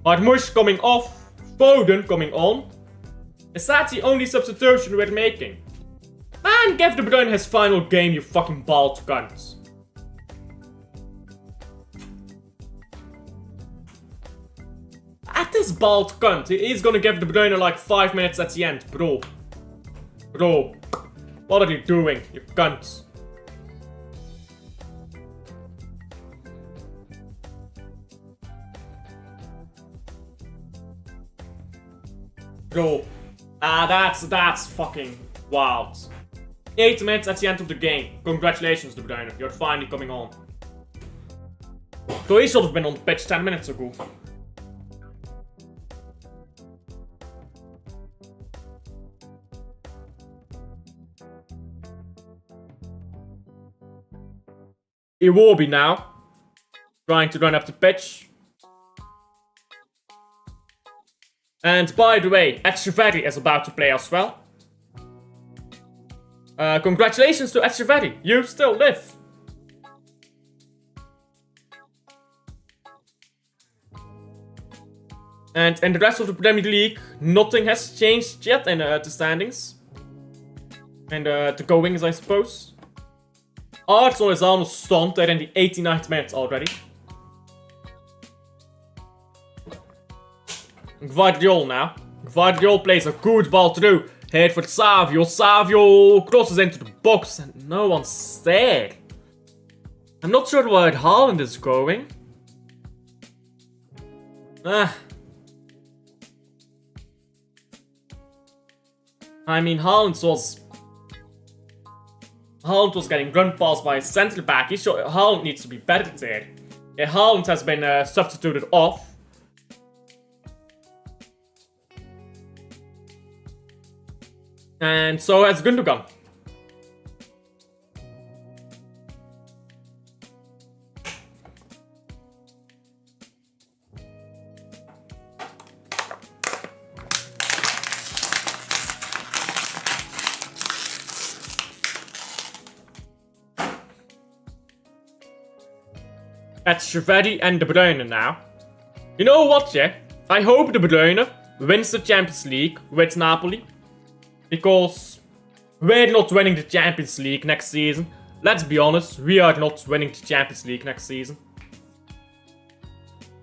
Marmouche coming off, Foden coming on. Is that the only substitution we're making? Man, give De Bruyne his final game, you fucking bald cunt. At this bald cunt, he's gonna give De Bruyne like 5 minutes at the end, bro. Bro, what are you doing, you cunt? Bro, that's fucking wild. 8 minutes at the end of the game. Congratulations, De Bruyne. You're finally coming on. So he should have been on the pitch 10 minutes ago. Iwobi now. Trying to run up the pitch. And by the way, Echeverri is about to play as well. Congratulations to Echeverri, you still live. And in the rest of the Premier League, nothing has changed yet in the standings. And the goings, I suppose. Arsenal is almost stunned, they're in the 89th minute already. Guardiol now. Guardiol plays a good ball through. Head for Savio. Savio crosses into the box and no one's there. I'm not sure where Haaland is going. I mean, Haaland was getting run past by a centre back. Haaland needs to be better there. Yeah, Haaland has been substituted off. And so has Gundogan. Echeverri and De Bruyne now. You know what, yeah? I hope De Bruyne wins the Champions League with Napoli. Because we're not winning the Champions League next season. Let's be honest, we are not winning the Champions League next season.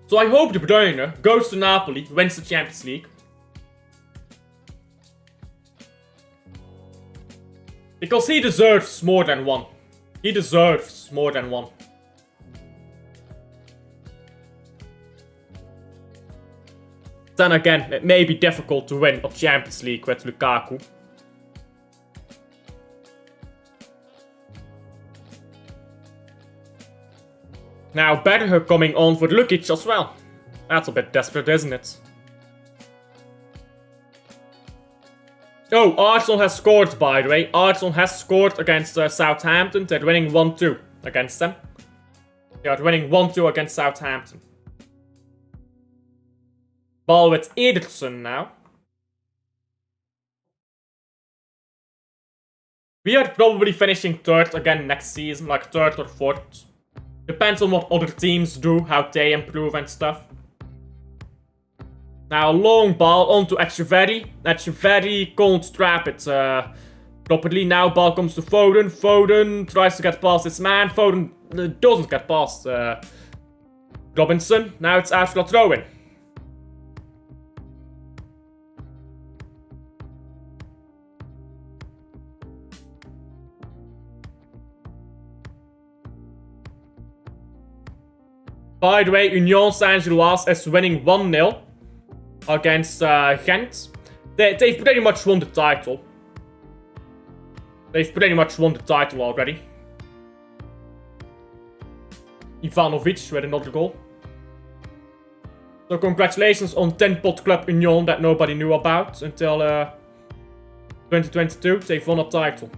So I hope De Bruyne goes to Napoli, wins the Champions League. Because he deserves more than one. He deserves more than one. Then again, it may be difficult to win a Champions League with Lukaku. Now Berger coming on for Lukic as well. That's a bit desperate, isn't it? Oh, Arsenal has scored, by the way. Arsenal has scored against Southampton. They're winning 1-2 against them. They are winning 1-2 against Southampton. Ball with Ederson now. We are probably finishing third again next season, like third or fourth. Depends on what other teams do, how they improve and stuff. Now, long ball onto Echeverry. Echeverry can't trap it properly. Now, ball comes to Foden. Foden tries to get past his man. Foden doesn't get past Robinson. Now it's after a throw-in. By the way, Union Saint-Gilloise is winning 1-0 against Ghent. They've pretty much won the title. They've pretty much won the title already. Ivanovic with another goal. So congratulations on 10-pot Club Union that nobody knew about until 2022. They've won a title.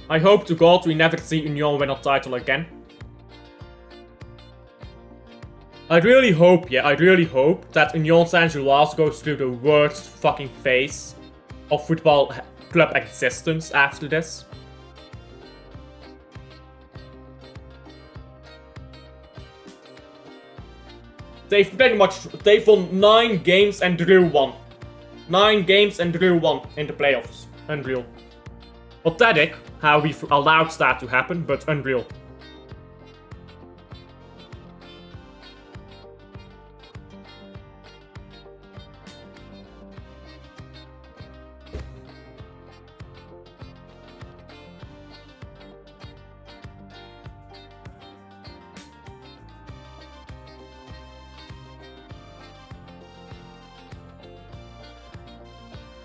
I hope to God we never see Union win a title again. I really hope that Union Saint-Gilloise goes through the worst fucking phase of football club existence after this. They've won 9 games and drew 1. 9 games and drew 1 in the playoffs. Unreal. Pathetic how we've allowed that to happen, but unreal.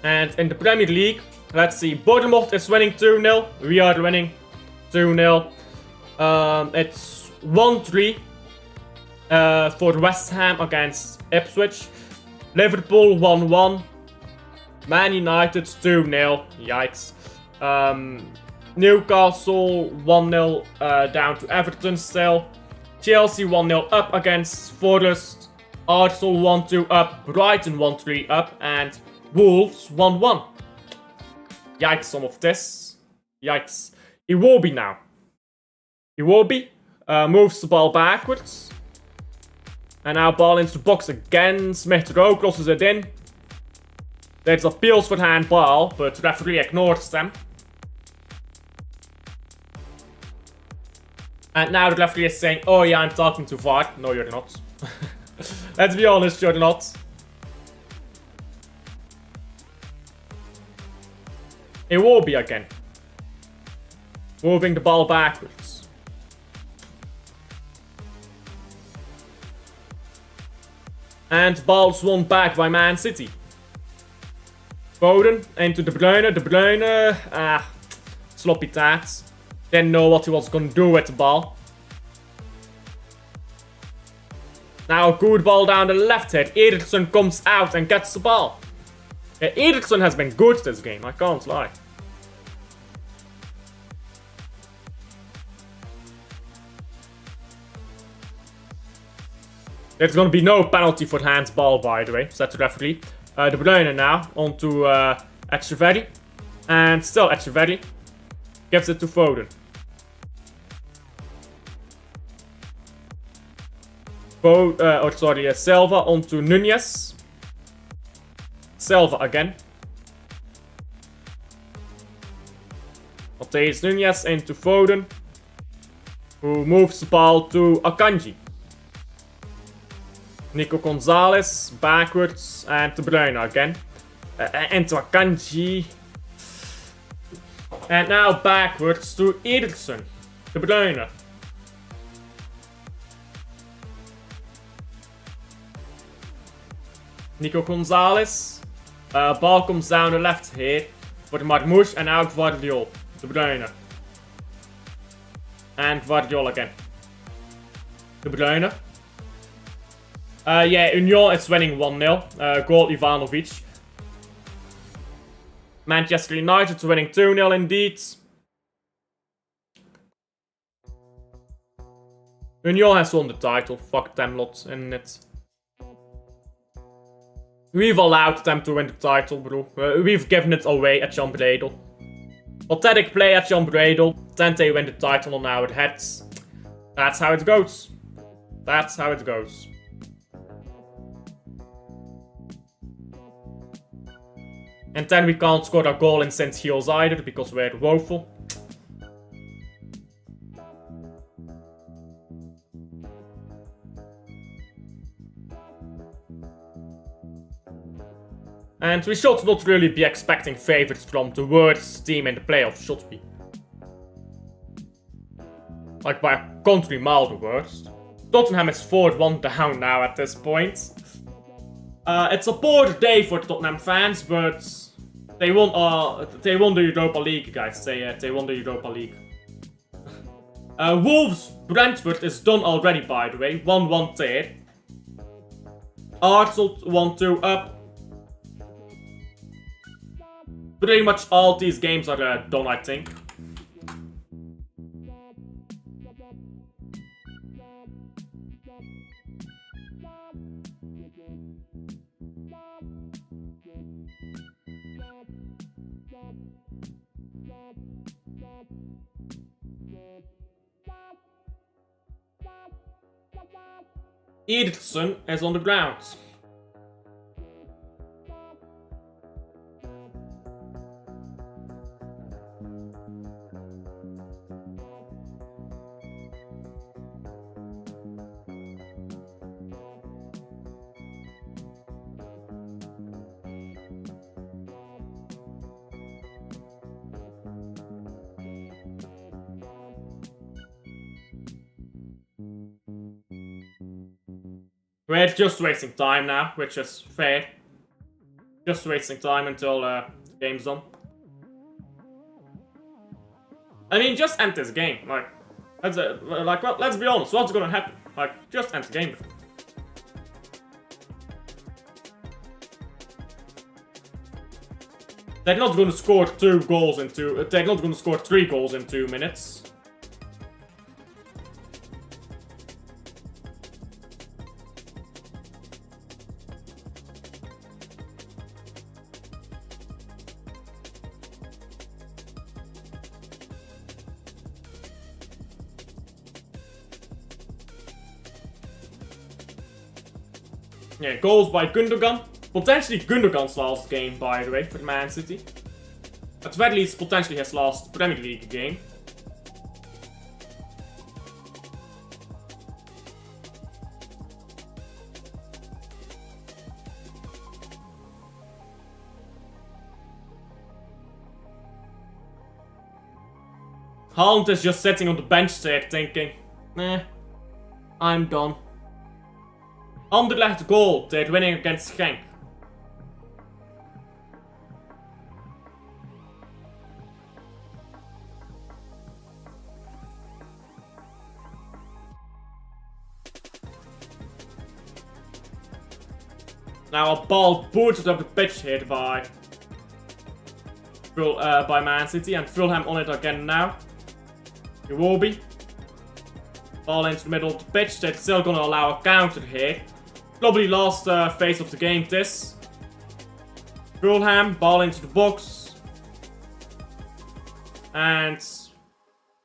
And in the Premier League, let's see, Bournemouth is winning 2-0. We are winning 2-0. It's 1-3 for West Ham against Ipswich. Liverpool 1-1. Man United 2-0. Yikes. Newcastle 1-0 down to Everton still. Chelsea 1-0 up against Forest. Arsenal 1-2 up. Brighton 1-3 up. And Wolves 1-1. Yikes, some of this. Yikes. Iwobi now. Iwobi moves the ball backwards. And now ball into the box again. Smith-Rowe crosses it in. There's appeals for handball, but the referee ignores them. And now the referee is saying, oh yeah, I'm talking too far. No, you're not. Let's be honest, you're not. Iwobi again. Moving the ball backwards. And ball's won back by Man City. Foden into De Bruyne. De Bruyne, sloppy tats. Didn't know what he was going to do with the ball. Now a good ball down the left here. Ederson comes out and gets the ball. Yeah, Ederson has been good this game, I can't lie. There's gonna be no penalty for handball, by the way, said the referee. De Bruyne now, onto Echeverry. And still Echeverry. Gives it to Foden. Silva onto Nunez. Silva again. Mateus Nunez into Foden. Who moves the ball to Akanji. Nico Gonzalez backwards and De Bruyne again. Into Akanji. And now backwards to Ederson. De Bruyne. Nico Gonzalez. Ball comes down the left here. For Marmouche and now Gvardiol. De Bruyne. And Gvardiol again. De Bruyne. Yeah, Union is winning 1-0. Goal Ivanovic. Manchester United winning 2-0 indeed. Union has won the title. Fuck them lot in it. We've allowed them to win the title, bro. We've given it away at Jan Bredel. Pathetic play at Jan Bredel. Then they win the title on our heads. That's how it goes. That's how it goes. And then we can't score a goal in St. Giles either because we're woeful. And we should not really be expecting favorites from the worst team in the playoffs, should we? Like by a country mile the worst. Tottenham is 4-1 down now at this point. It's a poor day for Tottenham fans, but they won the Europa League, guys. They won the Europa League. Wolves Brentford is done already, by the way. 1-1 there. Arsenal 1-2 up. Pretty much all these games are done, I think. Ederson is on the ground. We're just wasting time now, which is fair. Just wasting time until the game's done. I mean, just end this game. Like, well, let's be honest. What's gonna happen? Like, just end the game. They're not gonna score 2 goals in 2. They're not gonna score 3 goals in 2 minutes. Yeah, goals by Gundogan. Potentially Gundogan's last game, by the way, for Man City. At very least, potentially his last Premier League game. Haaland is just sitting on the bench there thinking, nah, I'm done. Anderlecht goal, they're winning against Genk. Now a ball booted up the pitch hit by Man City, and Fulham on it again now. Iwobi. Ball into the middle of the pitch, they're still gonna allow a counter here. Probably last phase of the game, this. Fulham, ball into the box. And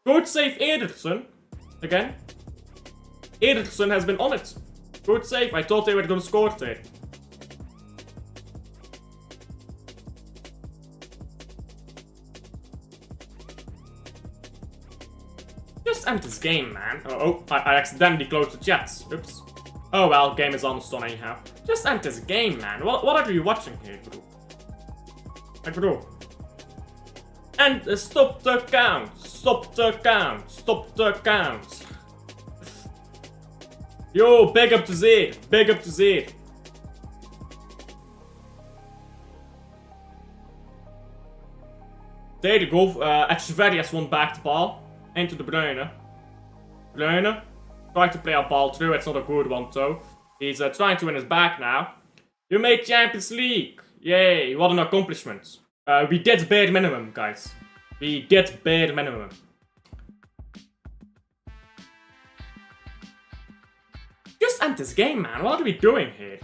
good save Ederson. Again. Ederson has been on it. Good save, I thought they were gonna score there. Just end this game, man. Oh, I accidentally closed the chat. Oops. Oh well, game is almost done anyhow. Just end this game, man. What are you watching here, bro? Like, bro. And stop the count. Stop the count. Stop the count. Yo, big up to Zed. Big up to Zed. there you go. Echeverri has won back the ball. Into De Bruyne. Bruyne. Trying to play a ball through. It's not a good one, though. He's trying to win his back now. You made Champions League. Yay, what an accomplishment. We did bare minimum, guys. We did bare minimum. Just end this game, man. What are we doing here?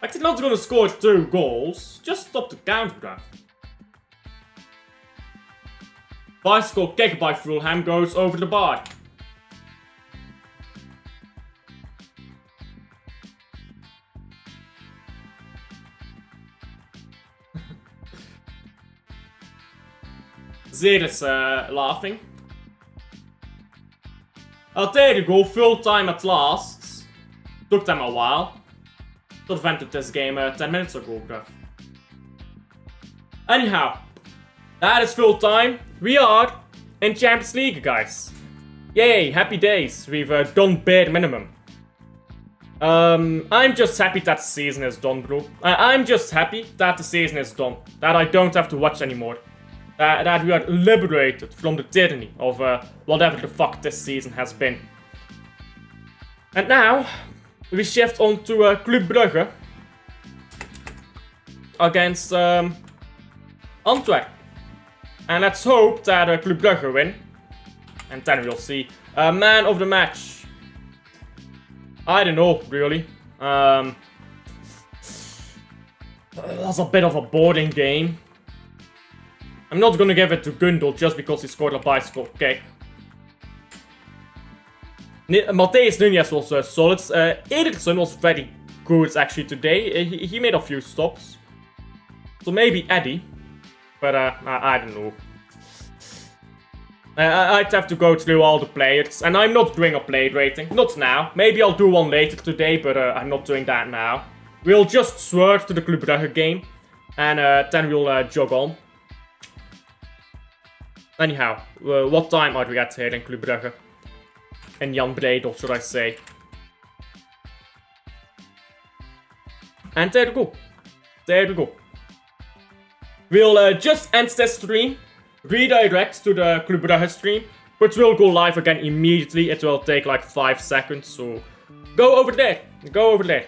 Like, they're not gonna score 2 goals. Just stop the counter, bruh. Bicycle kick by Fulham goes over the bar. Zed is laughing. Oh, there you go. Full time at last. Took them a while. Should have ended this game 10 minutes ago, bruh. Anyhow, that is full time. We are in Champions League, guys. Yay, happy days. We've done bare minimum. I'm just happy that the season is done, bro. I'm just happy that the season is done. That I don't have to watch anymore. That we are liberated from the tyranny of whatever the fuck this season has been. And now, we shift on to Club Brugge against Antwerp. And let's hope that Club Brugge win. And then we'll see. Man of the match. I don't know, really. That's a bit of a boring game. I'm not gonna give it to Gundel just because he scored a bicycle kick. Matheus Nunes was solid. Ederson was very good actually today. He made a few stops. So maybe Eddie. But I don't know. I'd have to go through all the players. And I'm not doing a play rating. Not now. Maybe I'll do one later today, but I'm not doing that now. We'll just swerve to the Club Brugge game. And then we'll jog on. Anyhow, what time are we at here in Club Brugge? In Jan Breidel, should I say. And there we go. There we go. We'll just end this stream, redirect to the Club Brugge stream, but we'll go live again immediately. It will take like 5 seconds, so go over there. Go over there.